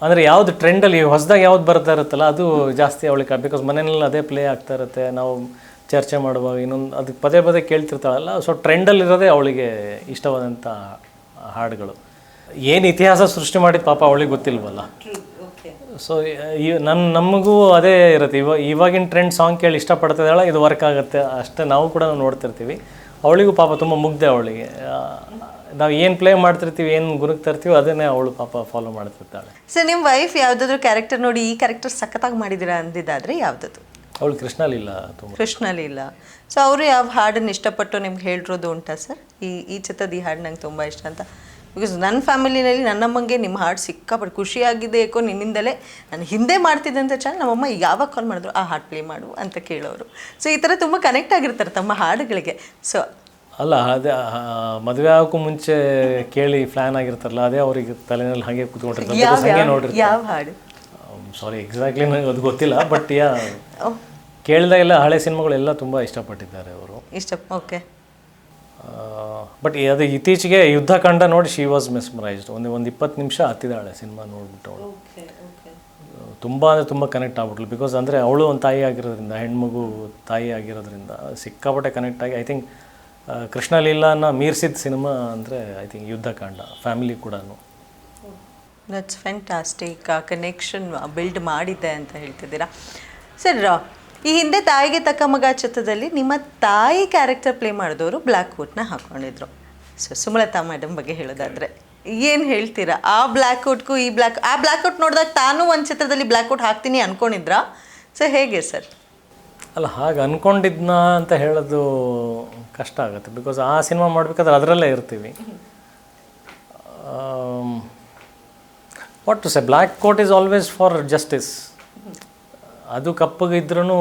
ಅಂದರೆ ಯಾವುದು ಟ್ರೆಂಡಲ್ಲಿ ಹೊಸದಾಗಿ ಯಾವ್ದು ಬರ್ತಾ ಇರುತ್ತಲ್ಲ ಅದು ಜಾಸ್ತಿ ಅವಳಿಗೆ. ಬಿಕಾಸ್ ಮನೆಯಲ್ಲಿ ಅದೇ ಪ್ಲೇ ಆಗ್ತಾ ಇರುತ್ತೆ, ನಾವು ಚರ್ಚೆ ಮಾಡುವಾಗ ಇನ್ನೊಂದು ಅದಕ್ಕೆ ಪದೇ ಪದೇ ಕೇಳ್ತಿರ್ತಾಳಲ್ಲ. ಸೊ ಟ್ರೆಂಡಲ್ಲಿರೋದೇ ಅವಳಿಗೆ ಇಷ್ಟವಾದಂಥ ಹಾಡುಗಳು. ಏನು ಇತಿಹಾಸ ಸೃಷ್ಟಿ ಮಾಡಿದ ಪಾಪ ಅವಳಿಗೆ ಗೊತ್ತಿಲ್ವಲ್ಲ. ಸೊ ನಮಗೂ ಅದೇ ಇರುತ್ತೆ. ಇವಾಗಿನ ಟ್ರೆಂಡ್ ಸಾಂಗ್ ಕೇಳಿ ಇಷ್ಟಪಡ್ತಿದ್ದಾಳೆ, ಇದು ವರ್ಕ್ ಆಗುತ್ತೆ ಅಷ್ಟೇ. ನಾವು ಕೂಡ ನೋಡ್ತಿರ್ತೀವಿ. ಅವಳಿಗೂ ಪಾಪ ತುಂಬ ಮುಗ್ದೆ. ಅವಳಿಗೆ ನಾವು ಏನು ಪ್ಲೇ ಮಾಡ್ತಿರ್ತೀವಿ, ಏನು ಗುರುಗ್ತಾ ಇರ್ತೀವಿ, ಅದನ್ನೇ ಅವಳು ಪಾಪ ಫಾಲೋ ಮಾಡ್ತಿರ್ತಾಳೆ. ಸರ್, ನಿಮ್ಮ ವೈಫ್ ಯಾವುದಾದ್ರೂ ಕ್ಯಾರೆಕ್ಟರ್ ನೋಡಿ ಈ ಕ್ಯಾರೆಕ್ಟರ್ ಸಖತ್ತಾಗಿ ಮಾಡಿದ್ದೀರಾ ಅಂದಿದ್ದಾದರೆ ಯಾವುದದು? ಅವಳು ಕೃಷ್ಣಲೀಲ ತುಂಬ. ಕೃಷ್ಣಲೀಲ. ಸೊ ಅವರು ಯಾವ ಹಾಡನ್ನು ಇಷ್ಟಪಟ್ಟು ನಿಮ್ಗೆ ಹೇಳಿರೋದು ಉಂಟಾ ಸರ್? ಈ ಚಿತ್ರದ ಈ ಹಾಡು ನಂಗೆ ತುಂಬ ಇಷ್ಟ ಅಂತ. ಬಿಕಾಸ್ ನನ್ನ ಫ್ಯಾಮಿಲಿನಲ್ಲಿ ನನ್ನಮ್ಮಂಗೆ ನಿಮ್ಮ ಹಾಡು ಸಿಕ್ಕಾಪಟ್ಟು ಖುಷಿಯಾಗಿದೆ, ಏಕೋ ನಿನ್ನಿಂದಲೇ ನಾನು ಹಿಂದೆ ಮಾಡ್ತಿದ್ದೆ ಅಂತ ಚಾನಲ್ ನಮ್ಮಮ್ಮ ಯಾವಾಗ ಕಾಲ್ ಮಾಡಿದ್ರು ಆ ಹಾಡು ಪ್ಲೇ ಮಾಡು ಅಂತ ಕೇಳೋರು. ಸೊ ಈ ಥರ ತುಂಬ ಕನೆಕ್ಟ್ ಆಗಿರ್ತಾರೆ ತಮ್ಮ ಹಾಡುಗಳಿಗೆ. ಸೊ ಅಲ್ಲ, ಅದೇ ಮದುವೆ ಆಗೋಕ್ಕೂ ಮುಂಚೆ ಕೇಳಿ ಫ್ಲಾನ್ ಆಗಿರ್ತಾರಲ್ಲ, ಅದೇ ಅವ್ರಿಗೆ ತಲೆನಲ್ಲಿ ಹಾಗೆ ಕೂತ್ಕೊಂಡಿರ್ತಾರೆ, ಹಾಗೆ ನೋಡಿರ್ತಾರೆ. ಯಾವ ಹಾಡು? ಸಾರಿ, ಎಕ್ಸಾಕ್ಟ್ಲಿ ನನಗೆ ಅದು ಗೊತ್ತಿಲ್ಲ. ಬಟ್ ಕೇಳಿದಾಗೆಲ್ಲ ಹಳೆ ಸಿನಿಮಾಗಳೆಲ್ಲ ತುಂಬ ಇಷ್ಟಪಟ್ಟಿದ್ದಾರೆ ಅವರು. ಓಕೆ. ಬಟ್ ಅದು ಇತ್ತೀಚೆಗೆ ಯುದ್ಧಕಾಂಡ ನೋಡಿ ಶಿ ವಾಸ್ ಮೆಸ್ಮರೈಸ್ಡ್. ಒಂದು 20 ನಿಮಿಷ ಹತ್ತಿದ್ದಾಳೆ ಸಿನಿಮಾ ನೋಡ್ಬಿಟ್ಟು. ಅವಳು ತುಂಬ ಅಂದರೆ ತುಂಬ ಕನೆಕ್ಟ್ ಆಗ್ಬಿಟ್ಲು. ಬಿಕಾಸ್ ಅಂದರೆ ಅವಳು ಒಂದು ತಾಯಿ ಆಗಿರೋದ್ರಿಂದ, ಹೆಣ್ಮಗು ತಾಯಿ ಆಗಿರೋದ್ರಿಂದ ಸಿಕ್ಕಾಪಟ್ಟೆ ಕನೆಕ್ಟ್ ಆಗಿ. ಐ ಥಿಂಕ್ ಕೃಷ್ಣಲೀಲಾನ ಮೀರಿಸಿದ ಸಿನಿಮಾ ಅಂದರೆ ಐ ಥಿಂಕ್ ಯುದ್ಧಕಾಂಡ. ಫ್ಯಾಮಿಲಿ ಕೂಡ ದಟ್ಸ್ ಫ್ಯಾಂಟಾಸ್ಟಿಕ್. ಆ ಕನೆಕ್ಷನ್ ಬಿಲ್ಡ್ ಮಾಡಿದೆ ಅಂತ ಹೇಳ್ತಿದ್ದೀರಾ. ಸರ್, ಈ ಹಿಂದೆ ತಾಯಿಗೆ ತಕ್ಕ ಮಗ ಚಿತ್ರದಲ್ಲಿ ನಿಮ್ಮ ತಾಯಿ ಕ್ಯಾರೆಕ್ಟರ್ ಪ್ಲೇ ಮಾಡಿದವರು ಬ್ಲ್ಯಾಕ್ ಕೋಟ್ನ ಹಾಕ್ಕೊಂಡಿದ್ರು. ಸೊ ಸುಮಲತಾ ಮೇಡಮ್ ಬಗ್ಗೆ ಹೇಳೋದಾದ್ರೆ ಏನು ಹೇಳ್ತೀರಾ? ಆ ಬ್ಲ್ಯಾಕ್ಔಟ್ಗೂ ಈ ಬ್ಲ್ಯಾಕ್ಔಟ್ ನೋಡಿದಾಗ ತಾನು ಒಂದು ಚಿತ್ರದಲ್ಲಿ ಬ್ಲ್ಯಾಕ್ಔಟ್ ಹಾಕ್ತೀನಿ ಅನ್ಕೊಂಡಿದ್ರಾ? ಸೊ ಹೇಗೆ ಸರ್? ಅಲ್ಲ, ಹಾಗೆ ಅಂದ್ಕೊಂಡಿದ್ನ ಅಂತ ಹೇಳೋದು ಕಷ್ಟ ಆಗುತ್ತೆ. ಬಿಕಾಸ್ ಆ ಸಿನಿಮಾ ಮಾಡಬೇಕಾದ್ರೆ ಅದರಲ್ಲೇ ಇರ್ತೀವಿ. What to say, black coat is always for justice. ಅದು ಕಪ್ಪಗಿದ್ರೂ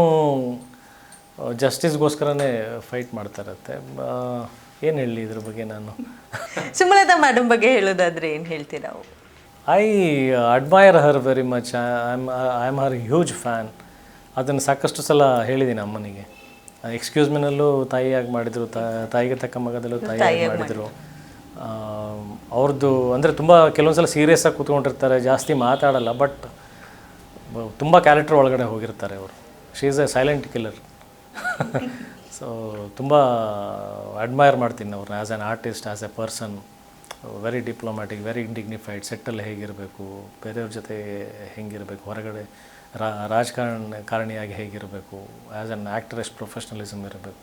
ಜಸ್ಟಿಸ್ಗೋಸ್ಕರನೇ ಫೈಟ್ ಮಾಡ್ತಾ ಇರುತ್ತೆ. ಏನು ಹೇಳಿ ಇದ್ರ ಬಗ್ಗೆ ನಾನು? ಸುಮಲತಾ ಮೇಡಮ್ ಬಗ್ಗೆ ಹೇಳೋದಾದ್ರೆ ಏನು ಹೇಳ್ತೀರಾ? I admire her very much. I am Har huge fan. ಅದನ್ನು ಸಾಕಷ್ಟು ಸಲ ಹೇಳಿದ್ದೀನಿ ಅಮ್ಮನಿಗೆ. ಎಕ್ಸ್ಕ್ಯೂಸ್ ಮಿನಲ್ಲೂ ತಾಯಿಯಾಗಿ ಮಾಡಿದರು, ತಾಯಿಗೆ ತಕ್ಕ ಮಗದಲ್ಲೂ ತಾಯಿಯಾಗಿ ಮಾಡಿದರು. ಅವ್ರದ್ದು ಅಂದರೆ ತುಂಬ ಕೆಲವೊಂದು ಸಲ ಸೀರಿಯಸ್ಸಾಗಿ ಕೂತ್ಕೊಂಡಿರ್ತಾರೆ, ಜಾಸ್ತಿ ಮಾತಾಡಲ್ಲ, ಬಟ್ ತುಂಬ ಕ್ಯಾರೆಕ್ಟರ್ ಒಳಗಡೆ ಹೋಗಿರ್ತಾರೆ ಅವರು. She is a silent killer. So ತುಂಬ ಅಡ್ಮೈರ್ ಮಾಡ್ತೀನಿ ಅವ್ರನ್ನ as an artist, as a person. Very diplomatic, very dignified. ಸೆಟ್ಟಲ್ಲಿ ಹೇಗಿರಬೇಕು, ಬೇರೆಯವ್ರ ಜೊತೆ ಹೆಂಗಿರಬೇಕು, ಹೊರಗಡೆ ರಾಜಕಾರಣಿಯಾಗಿ ಹೇಗಿರಬೇಕು, ಆ್ಯಸ್ ಆ್ಯನ್ ಆ್ಯಕ್ಟರ್ ಎಷ್ಟು ಪ್ರೊಫೆಷ್ನಲಿಸಮ್ ಇರಬೇಕು.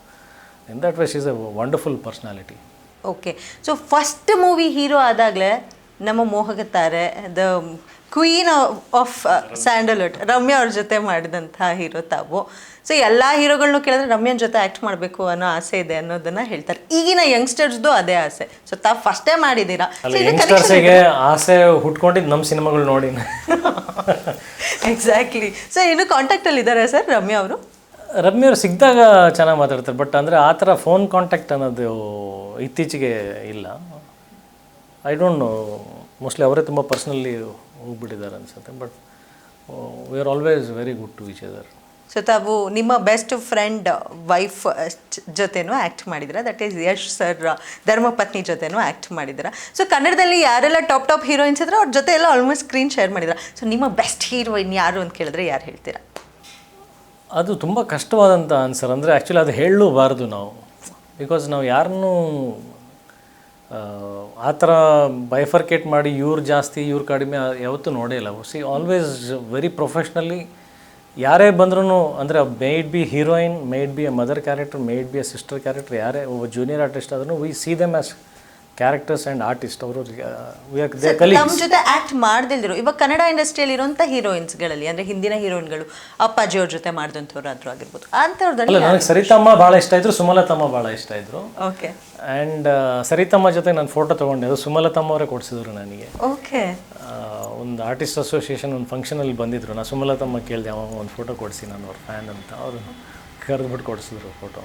In that way she is a wonderful personality. Okay. So first movie hero ಆದಾಗಲೇ ನಮ್ಮ ಮೋಹಕ ತಾರೆ, the queen of Sandalwood Ramya ಅವ್ರ ಜೊತೆ ಮಾಡಿದಂಥ ಹೀರೋ ತಾವು. ಸೊ ಎಲ್ಲ ಹೀರೋಗಳನ್ನೂ ಕೇಳಿದ್ರೆ ರಮ್ಯಾನ ಜೊತೆ ಆ್ಯಕ್ಟ್ ಮಾಡಬೇಕು ಅನ್ನೋ ಆಸೆ ಇದೆ ಅನ್ನೋದನ್ನು ಹೇಳ್ತಾರೆ. ಈಗಿನ ಯಂಗ್ಸ್ಟರ್ಸ್ದು ಅದೇ ಆಸೆ. ಸೊ ತಾವು ಫಸ್ಟೇ ಮಾಡಿದ್ದೀರಾ. ಯಂಗ್ಸ್ಟರ್ಸಿಗೆ ಆಸೆ ಹುಟ್ಕೊಂಡಿದ್ದು ನಮ್ಮ ಸಿನಿಮಾಗಳು ನೋಡಿ. ಎಕ್ಸಾಕ್ಟ್ಲಿ. ಸೊ ಇನ್ನು ಕಾಂಟ್ಯಾಕ್ಟಲ್ಲಿ ಇದ್ದಾರೆ ಸರ್ ರಮ್ಯಾ ಅವರು? ರಮ್ಯಾ ಅವ್ರು ಸಿಕ್ಕಿದಾಗ ಚೆನ್ನಾಗಿ ಮಾತಾಡ್ತಾರೆ, ಬಟ್ ಅಂದರೆ ಆ ಥರ ಫೋನ್ ಕಾಂಟ್ಯಾಕ್ಟ್ ಅನ್ನೋದು ಇತ್ತೀಚೆಗೆ ಇಲ್ಲ. ಐ ಡೋಂಟ್ ನೋ, ಮೋಸ್ಟ್ಲಿ ಅವರೇ ತುಂಬ ಪರ್ಸ್ನಲಿ ಹೋಗ್ಬಿಟ್ಟಿದ್ದಾರೆ ಅನ್ಸುತ್ತೆ. But we are always very good to each other. So ತಾವು ನಿಮ್ಮ ಬೆಸ್ಟ್ ಫ್ರೆಂಡ್ ವೈಫ್ ಜೊತೆನೂ ಆ್ಯಕ್ಟ್ ಮಾಡಿದ್ದೀರಾ, ದಟ್ ಈಸ್ ಯಶ್ ಸರ್ ಧರ್ಮಪತ್ನಿ ಜೊತೆನೂ ಆ್ಯಕ್ಟ್ ಮಾಡಿದ್ದೀರಾ. ಸೊ ಕನ್ನಡದಲ್ಲಿ ಯಾರೆಲ್ಲ ಟಾಪ್ ಹೀರೋಯಿನ್ಸ್ ಇದ್ರೆ ಅವ್ರ ಜೊತೆ ಎಲ್ಲ ಆಲ್ಮೋಸ್ಟ್ ಸ್ಕ್ರೀನ್ ಶೇರ್ ಮಾಡಿದ್ದೀರಾ. ಸೊ ನಿಮ್ಮ ಬೆಸ್ಟ್ ಹೀರೋಯಿನ್ ಯಾರು ಅಂತ ಕೇಳಿದ್ರೆ ಯಾರು ಹೇಳ್ತೀರಾ? ಅದು ತುಂಬ ಕಷ್ಟವಾದಂಥ ಆನ್ಸರ್. ಅಂದರೆ ಆ್ಯಕ್ಚುಲಿ ಅದು ಹೇಳಲೂಬಾರ್ದು ನಾವು. ಬಿಕಾಸ್ ನಾವು ಯಾರನ್ನೂ ಆ ಥರ ಬೈಫರ್ಕೇಟ್ ಮಾಡಿ ಇವ್ರು ಜಾಸ್ತಿ ಇವ್ರು ಕಡಿಮೆ ಯಾವತ್ತೂ ನೋಡೇ ಇಲ್ಲ. ಸಿ ಆಲ್ವೇಸ್ ವೆರಿ ಪ್ರೊಫೆಷ್ನಲಿ ಯಾರೇ ಬಂದ್ರೂ, ಅಂದರೆ may it be heroine, may it be a mother character, may it be a sister character, ಯಾರೇ ಒಬ್ಬ ಜೂನಿಯರ್ ಆರ್ಟಿಸ್ಟ್ ಆದ್ರೂ we see them as characters and artist. ಅವರು ನಮ್ಮ ಜೊತೆ ಆ್ಯಕ್ಟ್ ಮಾಡ್ದಿಲ್ದಿರು ಇವಾಗ ಕನ್ನಡ ಇಂಡಸ್ಟ್ರಿಯಲ್ಲಿ ಇರುವಂಥ ಹೀರೋಯಿನ್ಸ್ಗಳಲ್ಲಿ, ಅಂದರೆ ಹಿಂದಿನ ಹೀರೋಯಿನ್ಗಳು ಅಪ್ಪಾಜಿ ಅವ್ರ ಜೊತೆ ಮಾಡಿದಂಥವ್ರಾದ್ರೂ ಆಗಿರ್ಬೋದು ಅಂಥವ್ರದಲ್ಲಿ. ಅಲ್ಲ, ನನಗೆ ಸರಿತಮ್ಮ ಭಾಳ ಇಷ್ಟ ಇದ್ರು, ಸುಮಲತಮ್ಮ ಭಾಳ ಇಷ್ಟ ಇದ್ರು. ಓಕೆ. ಆ್ಯಂಡ್ ಸರಿತಮ್ಮ ಜೊತೆ ನಾನು ಫೋಟೋ ತೊಗೊಂಡೆ, ಅದು ಸುಮಲತಮ್ಮ ಅವರೇ ಕೊಡಿಸಿದ್ರು ನನಗೆ. ಓಕೆ. ಒಂದು ಆರ್ಟಿಸ್ಟ್ ಅಸೋಸಿಯೇಷನ್ ಒಂದು ಫಂಕ್ಷನಲ್ಲಿ ಬಂದಿದ್ದರು. ನಾನು ಸುಮಲತಮ್ಮ ಕೇಳಿದೆ, ಅವ ಒಂದು ಫೋಟೋ ಕೊಡಿಸಿ, ನಾನು ಅವ್ರ ಫ್ಯಾನ್ ಅಂತ. ಅವರು ಕರೆದ್ಬಿಟ್ಟು ಕೊಡಿಸಿದ್ರು ಫೋಟೋ.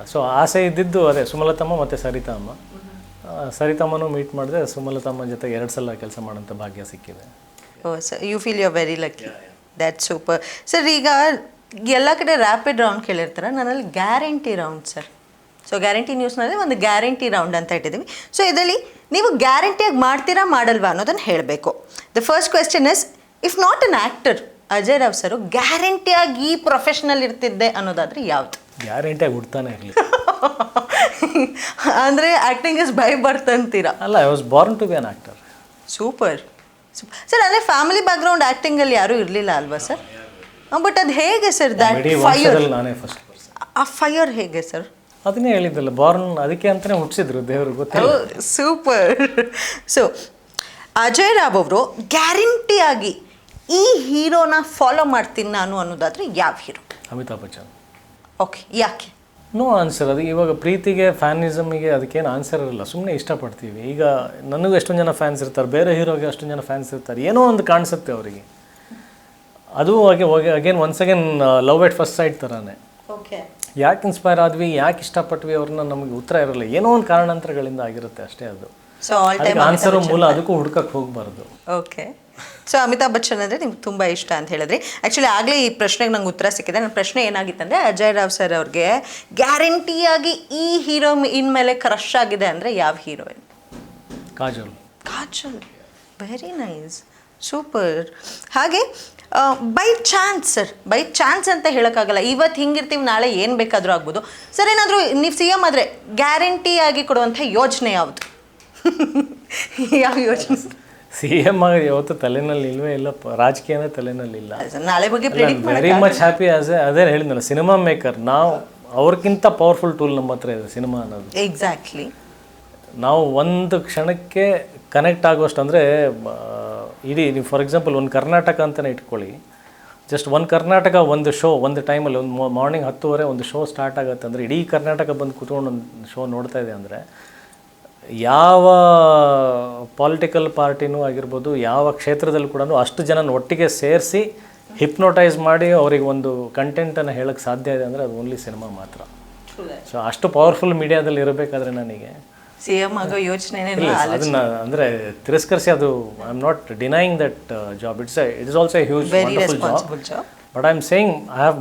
ಸೊ ಆಸೆ ಇದ್ದಿದ್ದು ಅದೇ ಸುಮಲತಮ್ಮ ಮತ್ತು ಸರಿತಮ್ಮ. ಸರಿತಮ್ಮನೂ ಮೀಟ್ ಮಾಡಿದೆ, ಸುಮಲತಮ್ಮ ಜೊತೆ 2 ಸಲ ಕೆಲಸ ಮಾಡೋಂಥ ಭಾಗ್ಯ ಸಿಕ್ಕಿದೆ. Oh sir, you feel you are very lucky. That super. Sir ಈಗ ಎಲ್ಲ ಕಡೆ ರ್ಯಾಪಿಡ್ ರೌಂಡ್ ಕೇಳಿರ್ತಾರೆ, ನನ್ನಲ್ಲಿ guarantee round sir. So guarantee ನ್ಯೂಸ್ನಲ್ಲಿ ಒಂದು ಗ್ಯಾರಂಟಿ ರೌಂಡ್ ಅಂತ ಇಟ್ಟಿದ್ದೀವಿ. ಸೊ ಇದರಲ್ಲಿ ನೀವು ಗ್ಯಾರಂಟಿಯಾಗಿ ಮಾಡ್ತೀರಾ ಮಾಡಲ್ವಾ ಅನ್ನೋದನ್ನು ಹೇಳಬೇಕು. The first question is, if not an actor Ajay Rao sir ಗ್ಯಾರಂಟಿಯಾಗಿ ಈ ಪ್ರೊಫೆಷ್ನಲ್ ಇರ್ತಿದ್ದೆ ಅನ್ನೋದಾದರೆ ಯಾವುದು? ಗ್ಯಾರಂಟಿಯಾಗಿ ಹುಡ್ತಾನೆ ಇರಲಿ. ಅಂದರೆ ಆ್ಯಕ್ಟಿಂಗ್ ಇಸ್ ಬೈ ಬರ್ತ್ ಅಂತೀರಾ? ಅಲ್ಲ, I was born to be an actor. Super sir. ಅಂದರೆ ಫ್ಯಾಮಿಲಿ ಬ್ಯಾಕ್ಗ್ರೌಂಡ್ ಆ್ಯಕ್ಟಿಂಗಲ್ಲಿ ಯಾರೂ ಇರಲಿಲ್ಲ ಅಲ್ವಾ ಸರ್? ಬಟ್ ಅದು ಹೇಗೆ ಸರ್ ದ್ಯಾಟ್ ಫೈರ್? ನಾನೇ ಫಸ್ಟ್ ಪರ್ಸನ್. ಆ ಫೈರ್ ಹೇಗೆ ಸರ್? ಅದನ್ನೇ ಹೇಳಿದ್ದಲ್ಲ, ಬಾರ್ನ್ ಅದಕ್ಕೆ ಅಂತಲೇ ಹುಟ್ಟಿಸಿದ್ರು ದೇವ್ರಿಗೆ, ಗೊತ್ತಿಲ್ಲ. ಸೂಪರ್. ಸೊ ಅಜಯ್ ರಾವ್ ಅವರು ಗ್ಯಾರಂಟಿಯಾಗಿ ಈ ಹೀರೋನ ಫಾಲೋ ಮಾಡ್ತೀನಿ ನಾನು ಅನ್ನೋದಾದರೆ ಯಾವ ಹೀರೋ? ಅಮಿತಾಬ್ ಬಚ್ಚನ್. ಓಕೆ, ಯಾಕೆ? No answer. ಅದು ಇವಾಗ ಪ್ರೀತಿಗೆ, ಫ್ಯಾನಿಸಮಿಗೆ ಅದಕ್ಕೇನು ಆನ್ಸರ್ ಇರಲ್ಲ. ಸುಮ್ಮನೆ ಇಷ್ಟಪಡ್ತೀವಿ. ಈಗ ನನಗೂ ಎಷ್ಟೊಂದು ಜನ ಫ್ಯಾನ್ಸ್ ಇರ್ತಾರೆ, ಬೇರೆ ಹೀರೋಗೆ ಅಷ್ಟೊಂದು ಜನ ಫ್ಯಾನ್ಸ್ ಇರ್ತಾರೆ. ಏನೋ ಒಂದು ಕಾಣಿಸುತ್ತೆ ಅವರಿಗೆ. ಅದು again once again love at first sight ಥರನೇ. ಓಕೆ. ಯಾಕೆ ಇನ್ಸ್ಪೈರ್ ಆದ್ವಿ, ಯಾಕೆ ಇಷ್ಟಪಟ್ವಿ ಅವ್ರನ್ನ, ನಮಗೆ ಉತ್ತರ ಇರಲ್ಲ. ಏನೋ ಒಂದು ಕಾರಣಾಂತರಗಳಿಂದ ಆಗಿರುತ್ತೆ ಅಷ್ಟೇ. ಅದು ಸೊ ಆಲ್ ಟೈಮ್ ಆನ್ಸರು ಮೂಲ, ಅದಕ್ಕೂ ಹುಡ್ಕಕ್ಕೆ ಹೋಗಬಾರ್ದು. ಓಕೆ. ಸೊ ಅಮಿತಾಬ್ ಬಚ್ಚನ್ ಅಂದರೆ ನಿಮ್ಗೆ ತುಂಬ ಇಷ್ಟ ಅಂತ ಹೇಳಿದ್ರಿ. ಆ್ಯಕ್ಚುಲಿ ಆಗಲೇ ಈ ಪ್ರಶ್ನೆಗೆ ನಂಗೆ ಉತ್ತರ ಸಿಕ್ಕಿದೆ. ನನ್ನ ಪ್ರಶ್ನೆ ಏನಾಗಿತ್ತಂದರೆ, ಅಜಯ್ ರಾವ್ ಸರ್ ಅವ್ರಿಗೆ ಗ್ಯಾರಂಟಿಯಾಗಿ ಈ ಹೀರೋ ಇನ್ಮೇಲೆ ಕ್ರಶ್ ಆಗಿದೆ ಅಂದರೆ ಯಾವ heroine? Kajal. Kajal, very nice, super. ಹಾಗೆ by chance sir, by chance ಅಂತ ಹೇಳೋಕ್ಕಾಗಲ್ಲ, ಇವತ್ತು ಹಿಂಗಿರ್ತೀವಿ ನಾಳೆ ಏನು ಬೇಕಾದರೂ ಆಗ್ಬೋದು ಸರ್. ಏನಾದರೂ ನೀವು ಸಿ ಎಮ್ ಆದರೆ ಗ್ಯಾರಂಟಿಯಾಗಿ ಕೊಡುವಂಥ ಯೋಜನೆ ಯಾವುದು? ಯಾವ ಯೋಜನೆ? ಸಿ ಎಮ್ ಆಗಿ ಯಾವತ್ತು ತಲೆನಲ್ಲಿ ಇಲ್ವೇ ಇಲ್ಲ, ರಾಜಕೀಯನೇ ತಲೆನಲ್ಲಿ ಇಲ್ಲ. ನಾಳೆ ಬಗ್ಗೆ ಪ್ರಿಡಿಕ್ಟ್ ವೆರಿ ಮಚ್ ಹ್ಯಾಪಿ ಅದೇ ಹೇಳಿದ್ನಲ್ಲ, ಸಿನಿಮಾ ಮೇಕರ್ ನಾವು, ಅವ್ರಿಗಿಂತ ಪವರ್ಫುಲ್ ಟೂಲ್ ನಮ್ಮ ಹತ್ರ ಇದೆ ಸಿನಿಮಾ ಅನ್ನೋದು. ಎಕ್ಸಾಕ್ಟ್ಲಿ. ನಾವು ಒಂದು ಕ್ಷಣಕ್ಕೆ ಕನೆಕ್ಟ್ ಆಗುವಷ್ಟು ಅಂದರೆ ಇಡೀ ನೀವು ಫಾರ್ ಎಕ್ಸಾಂಪಲ್ ಒಂದು ಕರ್ನಾಟಕ ಅಂತಲೇ ಇಟ್ಕೊಳ್ಳಿ. ಜಸ್ಟ್ ಒಂದು ಕರ್ನಾಟಕ ಒಂದು ಶೋ ಒಂದು ಟೈಮಲ್ಲಿ ಒಂದು ಮಾರ್ನಿಂಗ್ 10:30 ಒಂದು ಶೋ ಸ್ಟಾರ್ಟ್ ಆಗುತ್ತೆ ಅಂದರೆ ಇಡೀ ಕರ್ನಾಟಕ ಬಂದು ಕೂತ್ಕೊಂಡು ಒಂದು ಶೋ ನೋಡ್ತಾ ಇದೆ ಅಂದರೆ ಯಾವ ಪೊಲಿಟಿಕಲ್ ಪಾರ್ಟಿನೂ ಆಗಿರ್ಬೋದು, ಯಾವ ಕ್ಷೇತ್ರದಲ್ಲಿ ಕೂಡ ಅಷ್ಟು ಜನನ ಒಟ್ಟಿಗೆ ಸೇರಿಸಿ ಹಿಪ್ನೋಟೈಸ್ ಮಾಡಿ ಅವರಿಗೆ ಒಂದು ಕಂಟೆಂಟನ್ನು ಹೇಳೋಕ್ಕೆ ಸಾಧ್ಯ ಇದೆ ಅಂದರೆ ಅದು ಓನ್ಲಿ ಸಿನಿಮಾ ಮಾತ್ರ. ಸೊ ಅಷ್ಟು ಪವರ್ಫುಲ್ ಮೀಡಿಯಾದಲ್ಲಿ ಇರಬೇಕಾದ್ರೆ ನನಗೆ CM ಆಗೋ ಯೋಚನೆನೇ ಅದನ್ನ ಅಂದರೆ ತಿರಸ್ಕರಿಸಿ ಅದು I am not denying that job. It is also a huge wonderful job, but I am saying I have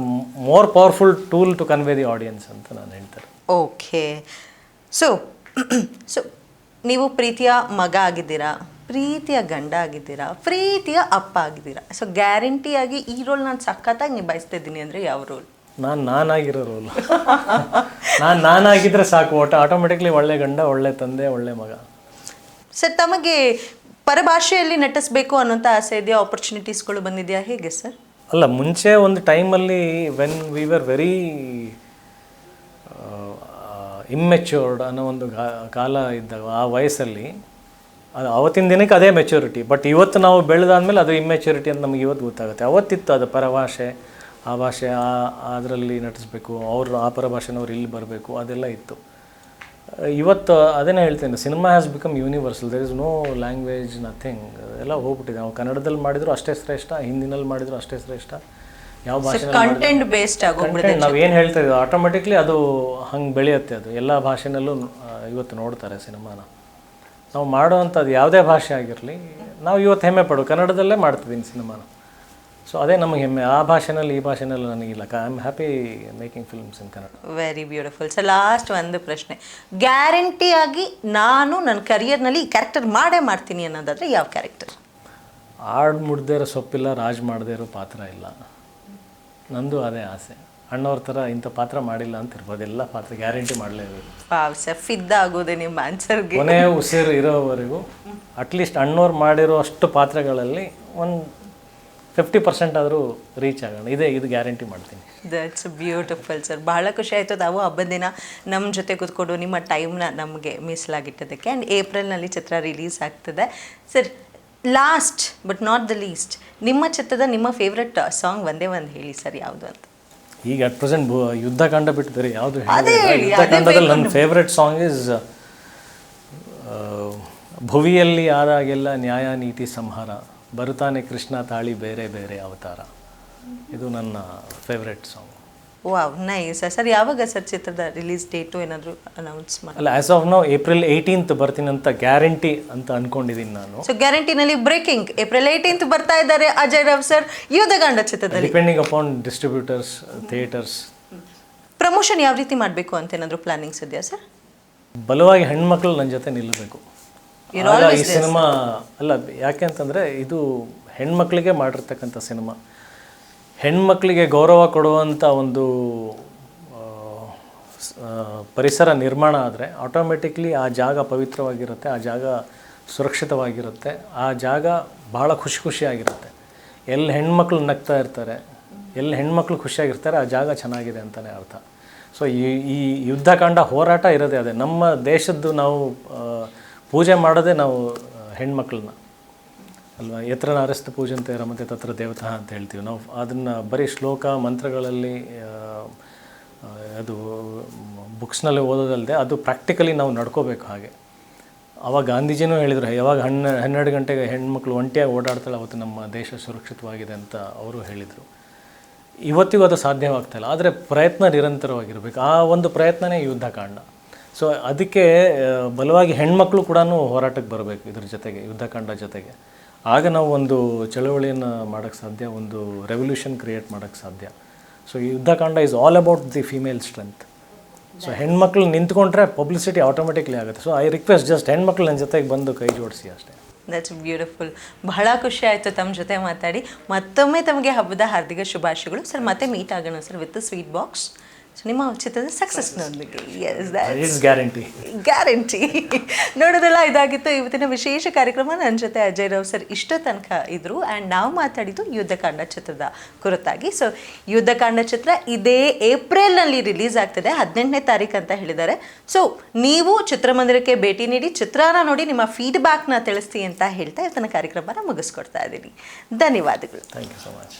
more powerful tool to convey the audience ಅಂತ ನಾನು ಹೇಳ್ತಾರೆ. ಓಕೆ. ಸೊ ಸೊ ನೀವು ಪ್ರೀತಿಯ ಮಗ ಆಗಿದ್ದೀರಾ, ಪ್ರೀತಿಯ ಗಂಡ ಆಗಿದ್ದೀರಾ, ಪ್ರೀತಿಯ ಅಪ್ಪ ಆಗಿದ್ದೀರಾ. ಸೊ ಗ್ಯಾರಂಟಿಯಾಗಿ ಈ ರೋಲ್ ನಾನು ಸಖತ್ತಾಗಿ ನಿಭಾಯಿಸ್ತಾ ಇದ್ದೀನಿ ಅಂದರೆ ಯಾವ ರೋಲ್? ನಾನಾಗಿರೋ ರೋಲ್. ನಾನಾಗಿದ್ರೆ ಸಾಕು, ಆಟೋಮೆಟಿಕ್ಲಿ ಒಳ್ಳೆ ಗಂಡ, ಒಳ್ಳೆ ತಂದೆ, ಒಳ್ಳೆ ಮಗ. ಸರ್, ತಮಗೆ ಪರಭಾಷೆಯಲ್ಲಿ ನಟಿಸಬೇಕು ಅನ್ನೋಂಥ ಆಸೆ ಇದೆಯಾ? ಆಪರ್ಚುನಿಟೀಸ್ಗಳು ಬಂದಿದೆಯಾ, ಹೇಗೆ ಸರ್? ಅಲ್ಲ, ಮುಂಚೆ ಒಂದು ಟೈಮಲ್ಲಿ ವೆನ್ ವಿ ವರ್ ವೆರಿ ಇಮ್ಮೆಚ್ಯೂರ್ಡ್ ಅನ್ನೋ ಒಂದು ಕಾಲ ಇದ್ದಾಗ, ಆ ವಯಸ್ಸಲ್ಲಿ ಅದು ಅವತ್ತಿನ ದಿನಕ್ಕೆ ಅದೇ ಮೆಚ್ಯೂರಿಟಿ. ಬಟ್ ಇವತ್ತು ನಾವು ಬೆಳೆದಾದ್ಮೇಲೆ ಅದು ಇಮ್ಮೆಚ್ಯೂರಿಟಿ ಅಂತ ನಮಗೆ ಇವತ್ತು ಗೊತ್ತಾಗುತ್ತೆ. ಅವತ್ತಿತ್ತು ಅದು ಪರಭಾಷೆ, ಆ ಭಾಷೆ ಅದರಲ್ಲಿ ನಟಿಸ್ಬೇಕು, ಅವರು ಆ ಪರಭಾಷೆನವ್ರು ಇಲ್ಲಿ ಬರಬೇಕು, ಅದೆಲ್ಲ ಇತ್ತು. ಇವತ್ತು ಅದನ್ನೇ ಹೇಳ್ತೇನೆ, cinema has become universal. There is no language, nothing. ಎಲ್ಲ ಹೋಗ್ಬಿಟ್ಟಿದೆ. ನಾವು ಕನ್ನಡದಲ್ಲಿ ಮಾಡಿದ್ರು ಅಷ್ಟೇ ಶ್ರೇಷ್ಠ, ಹಿಂದಿನಲ್ಲಿ ಮಾಡಿದ್ರು ಅಷ್ಟೇ ಶ್ರೇಷ್ಠ, ಯಾವ ಭಾಷೆ ಕಂಟೆಂಟ್ ಬೇಸ್ಡ್ ಆಗೋಗ್ಬಿಡುತ್ತೆ. ನಾವು ಏನು ಹೇಳ್ತಾ ಇದ್ದೀವಿ ಆಟೋಮೆಟಿಕ್ಲಿ ಅದು ಹಂಗೆ ಬೆಳೆಯುತ್ತೆ. ಅದು ಎಲ್ಲ ಭಾಷೆನಲ್ಲೂ ಇವತ್ತು ನೋಡ್ತಾರೆ ಸಿನಿಮಾನ. ನಾವು ಮಾಡೋವಂಥದ್ದು ಯಾವುದೇ ಭಾಷೆ ಆಗಿರಲಿ, ನಾವು ಇವತ್ತು ಹೆಮ್ಮೆ ಪಡು ಕನ್ನಡದಲ್ಲೇ ಮಾಡ್ತಿದ್ದೀನಿ ಸಿನಿಮಾನ. ಸೊ ಅದೇ ನಮಗೆ ಹೆಮ್ಮೆ. ಆ ಭಾಷೆನಲ್ಲಿ ಈ ಭಾಷೆನಲ್ಲಿ ನನಗಿಲ್ಲ. I am happy making films in Kannada. Very beautiful. So last ಒಂದು ಪ್ರಶ್ನೆ, ಗ್ಯಾರಂಟಿಯಾಗಿ ನಾನು ನನ್ನ ಕರಿಯರ್ನಲ್ಲಿ ಈ ಕ್ಯಾರೆಕ್ಟರ್ ಮಾಡೇ ಮಾಡ್ತೀನಿ ಅನ್ನೋದಾದರೆ ಯಾವ ಕ್ಯಾರೆಕ್ಟರ್? ಆಡು ಮುಡ್ದೇ ಇರೋ ಸೊಪ್ಪಿಲ್ಲ, ರಾಜ್ ಮಾಡದೇ ಇರೋ ಪಾತ್ರ ಇಲ್ಲ. ನಂದು ಅದೇ ಆಸೆ. ಅಣ್ಣವ್ರ ಥರ ಇಂಥ ಪಾತ್ರ ಮಾಡಿಲ್ಲ ಅಂತ ಇರ್ಬೋದು. ಎಲ್ಲ ಪಾತ್ರ ಗ್ಯಾರಂಟಿ ಮಾಡಲೇಬೇಕು. ವಾವ್ ಸರ್, ಫಿದಾ ಆಗೋದೆ ನಿಮ್ಮ ಆನ್ಸರ್ಗೆ. ಕೊನೆ ಉಸಿರು ಇರೋವರೆಗೂ ಅಟ್ಲೀಸ್ಟ್ ಅಣ್ಣವ್ರು ಮಾಡಿರೋ ಅಷ್ಟು ಪಾತ್ರಗಳಲ್ಲಿ ಒಂದು 50% ಆದರೂ ರೀಚ್ ಆಗೋಣ, ಇದು ಗ್ಯಾರಂಟಿ ಮಾಡ್ತೀನಿ. That's beautiful sir. ಬಹಳ ಖುಷಿ ಆಯಿತು ತಾವು ಹಬ್ಬದ ದಿನ ನಮ್ಮ ಜೊತೆ ಕೂತ್ಕೊಂಡು ನಿಮ್ಮ ಟೈಮ್ನ ನಮಗೆ ಮೀಸಲಾಗಿಟ್ಟದಕ್ಕೆ. ಆ್ಯಂಡ್ ಏಪ್ರಿಲ್ನಲ್ಲಿ ಚಿತ್ರ ರಿಲೀಸ್ ಆಗ್ತದೆ sir. Last but not the least, ನಿಮ್ಮ ಚಿತ್ರದ ನಿಮ್ಮ ಫೇವ್ರೆಟ್ ಸಾಂಗ್ ಒಂದೇ ಒಂದು ಹೇಳಿ ಸರ್, ಯಾವುದು ಅಂತ? ಈಗ ಅಟ್ ಪ್ರೆಸೆಂಟ್ ಯುದ್ಧಕಾಂಡ ಬಿಟ್ಟು ಬೇರೆ ಯಾವುದು ಯುದ್ಧಕಾಂಡದಲ್ಲಿ ನನ್ನ ಫೇವ್ರೆಟ್ ಸಾಂಗ್ ಇಸ್ ಭುವಿಯಲ್ಲಿ ಆದಾಗೆಲ್ಲ ನ್ಯಾಯ ನೀತಿ ಸಂಹಾರ, ಬರುತ್ತಾನೆ ಕೃಷ್ಣ ತಾಳಿ ಬೇರೆ ಬೇರೆ ಅವತಾರ. ಇದು ನನ್ನ favourite song. Wow, nice sir. ಯಾವಾಗ ಸರ್ ಚಿತ್ರದ ರಿಲೀಸ್ ಡೇಟು ಏನಾದರೂ ಅನೌನ್ಸ್ ಮಾಡಿ? ಅಲ್ಲ, ಆಸ್ ಆಫ್ ನಾವು April 18th ಬರ್ತೀನಿ ಅಂತ ಗ್ಯಾರಂಟಿ ಅಂತ ಅನ್ಕೊಂಡಿದ್ದೀನಿ ನಾನು. ಸೊ ಗ್ಯಾರಂಟಿನಲ್ಲಿ ಬ್ರೇಕಿಂಗ್, April 18th ಬರ್ತಾ ಇದ್ದಾರೆ ಅಜಯ್ ರಾವ್ ಸರ್ ಯುದ್ಧಕಾಂಡ ಚಿತ್ರದಲ್ಲಿ. Depending upon distributors, theatres. Promotion ಯಾವ ರೀತಿ ಮಾಡಬೇಕು ಅಂತ ಏನಾದರೂ ಪ್ಲಾನಿಂಗ್ಸ್ ಇದೆಯಾ ಸರ್? ಬಲವಾಗಿ ಹೆಣ್ಮಕ್ಳು ನನ್ನ ಜೊತೆ ನಿಲ್ಲಬೇಕು. ಈ ಸಿನಿಮಾ ಅಲ್ಲ, ಯಾಕೆ ಅಂತಂದರೆ ಇದು ಹೆಣ್ಮಕ್ಳಿಗೆ ಮಾಡಿರ್ತಕ್ಕಂಥ ಸಿನಿಮಾ. ಹೆಣ್ಮಕ್ಳಿಗೆ ಗೌರವ ಕೊಡುವಂಥ ಒಂದು ಪರಿಸರ ನಿರ್ಮಾಣ ಆದರೆ ಆಟೋಮೆಟಿಕ್ಲಿ ಆ ಜಾಗ ಪವಿತ್ರವಾಗಿರುತ್ತೆ, ಆ ಜಾಗ ಸುರಕ್ಷಿತವಾಗಿರುತ್ತೆ, ಆ ಜಾಗ ಭಾಳ ಖುಷಿಯಾಗಿರುತ್ತೆ. ಎಲ್ಲಿ ಹೆಣ್ಮಕ್ಳು ನಗ್ತಾ ಇರ್ತಾರೆ, ಎಲ್ಲಿ ಹೆಣ್ಮಕ್ಳು ಖುಷಿಯಾಗಿರ್ತಾರೆ, ಆ ಜಾಗ ಚೆನ್ನಾಗಿದೆ ಅಂತಲೇ ಅರ್ಥ. ಸೊ ಈ ಯುದ್ಧಕಾಂಡ ಹೋರಾಟ ಇರೋದೇ ಅದೇ. ನಮ್ಮ ದೇಶದ್ದು ನಾವು ಪೂಜೆ ಮಾಡೋದೇ ನಾವು ಹೆಣ್ಮಕ್ಳನ್ನ ಅಲ್ವಾ. ಯತ್ರ ನಾರಸ್ತ ಪೂಜಂತೆ ರಮತೆ ತತ್ರ ದೇವತಾ ಅಂತ ಹೇಳ್ತೀವಿ ನಾವು. ಅದನ್ನು ಬರೀ ಶ್ಲೋಕ ಮಂತ್ರಗಳಲ್ಲಿ ಅದು ಬುಕ್ಸ್ನಲ್ಲಿ ಓದೋದಲ್ಲದೆ ಅದು ಪ್ರಾಕ್ಟಿಕಲಿ ನಾವು ನಡ್ಕೋಬೇಕು. ಹಾಗೆ ಆವಾಗ ಗಾಂಧೀಜಿನೂ ಹೇಳಿದರು, ಯಾವಾಗ 12 ಗಂಟೆಗೆ ಹೆಣ್ಮಕ್ಳು ಒಂಟಿಯಾಗಿ ಓಡಾಡ್ತಾಳೆ ಅವತ್ತು ನಮ್ಮ ದೇಶ ಸುರಕ್ಷಿತವಾಗಿದೆ ಅಂತ ಅವರು ಹೇಳಿದರು. ಇವತ್ತಿಗೂ ಅದು ಸಾಧ್ಯವಾಗ್ತಾಯಿಲ್ಲ. ಆದರೆ ಪ್ರಯತ್ನ ನಿರಂತರವಾಗಿರಬೇಕು. ಆ ಒಂದು ಪ್ರಯತ್ನವೇ ಯುದ್ಧಕಾಂಡ. ಸೊ ಅದಕ್ಕೆ ಬಲವಾಗಿ ಹೆಣ್ಮಕ್ಳು ಕೂಡ ಹೋರಾಟಕ್ಕೆ ಬರಬೇಕು ಇದ್ರ ಜೊತೆಗೆ, ಯುದ್ಧಕಾಂಡ ಜೊತೆಗೆ. ಆಗ ನಾವು ಒಂದು ಚಳವಳಿಯನ್ನು ಮಾಡೋಕ್ಕೆ ಸಾಧ್ಯ, ಒಂದು ರೆವಲ್ಯೂಷನ್ ಕ್ರಿಯೇಟ್ ಮಾಡೋಕ್ಕೆ ಸಾಧ್ಯ. ಸೊ ಈ Yuddhakanda is all about the female strength. So ಹೆಣ್ಮಕ್ಳು ನಿಂತ್ಕೊಂಡ್ರೆ ಪಬ್ಲಿಸಿಟಿ ಆಟೋಮೆಟಿಕ್ಲಿ ಆಗುತ್ತೆ. ಸೊ ಐ ರಿಕ್ವೆಸ್ಟ್ ಜಸ್ಟ್ ಹೆಣ್ಮಕ್ಳು ನನ್ನ ಜೊತೆಗೆ ಬಂದು ಕೈ ಜೋಡಿಸಿ ಅಷ್ಟೇ. That's beautiful. ಬಹಳ ಖುಷಿ ಆಯಿತು ತಮ್ಮ ಜೊತೆ ಮಾತಾಡಿ. ಮತ್ತೊಮ್ಮೆ ತಮಗೆ ಹಬ್ಬದ ಹಾರ್ದಿಕ ಶುಭಾಶಯಗಳು ಸರ್. ಮತ್ತೆ ಮೀಟ್ ಆಗೋಣ sir with sweet box. So ನಿಮ್ಮ ಚಿತ್ರದ ಸಕ್ಸಸ್ನೊಂದಿಗೆ ಇಸ್ ಗ್ಯಾರಂಟಿ. ಗ್ಯಾರಂಟಿ. ನೋಡೋದಲ್ಲ, ಇದಾಗಿತ್ತು ಇವತ್ತಿನ ವಿಶೇಷ ಕಾರ್ಯಕ್ರಮ. ನನ್ನ ಜೊತೆ ಅಜಯ್ ರಾವ್ ಸರ್ ಇಷ್ಟು ತನಕ ಇದ್ರು. ಆ್ಯಂಡ್ ನಾವು ಮಾತಾಡಿದ್ದು ಯುದ್ಧಕಾಂಡ ಚಿತ್ರದ ಕುರಿತಾಗಿ. ಸೊ ಯುದ್ಧಕಾಂಡ ಚಿತ್ರ ಇದೇ ಏಪ್ರಿಲ್ನಲ್ಲಿ ರಿಲೀಸ್ ಆಗ್ತದೆ, 18ನೇ ತಾರೀಕು ಅಂತ ಹೇಳಿದ್ದಾರೆ. ಸೊ ನೀವು ಚಿತ್ರಮಂದಿರಕ್ಕೆ ಭೇಟಿ ನೀಡಿ ಚಿತ್ರಾನ ನೋಡಿ ನಿಮ್ಮ ಫೀಡ್ಬ್ಯಾಕ್ನ ತಿಳಿಸ್ತೀವಿ ಅಂತ ಹೇಳ್ತಾ ಇವತ್ತಿನ ಕಾರ್ಯಕ್ರಮನ ಮುಗಿಸ್ಕೊಡ್ತಾ ಇದ್ದೀನಿ. ಧನ್ಯವಾದಗಳು. Thank you so much.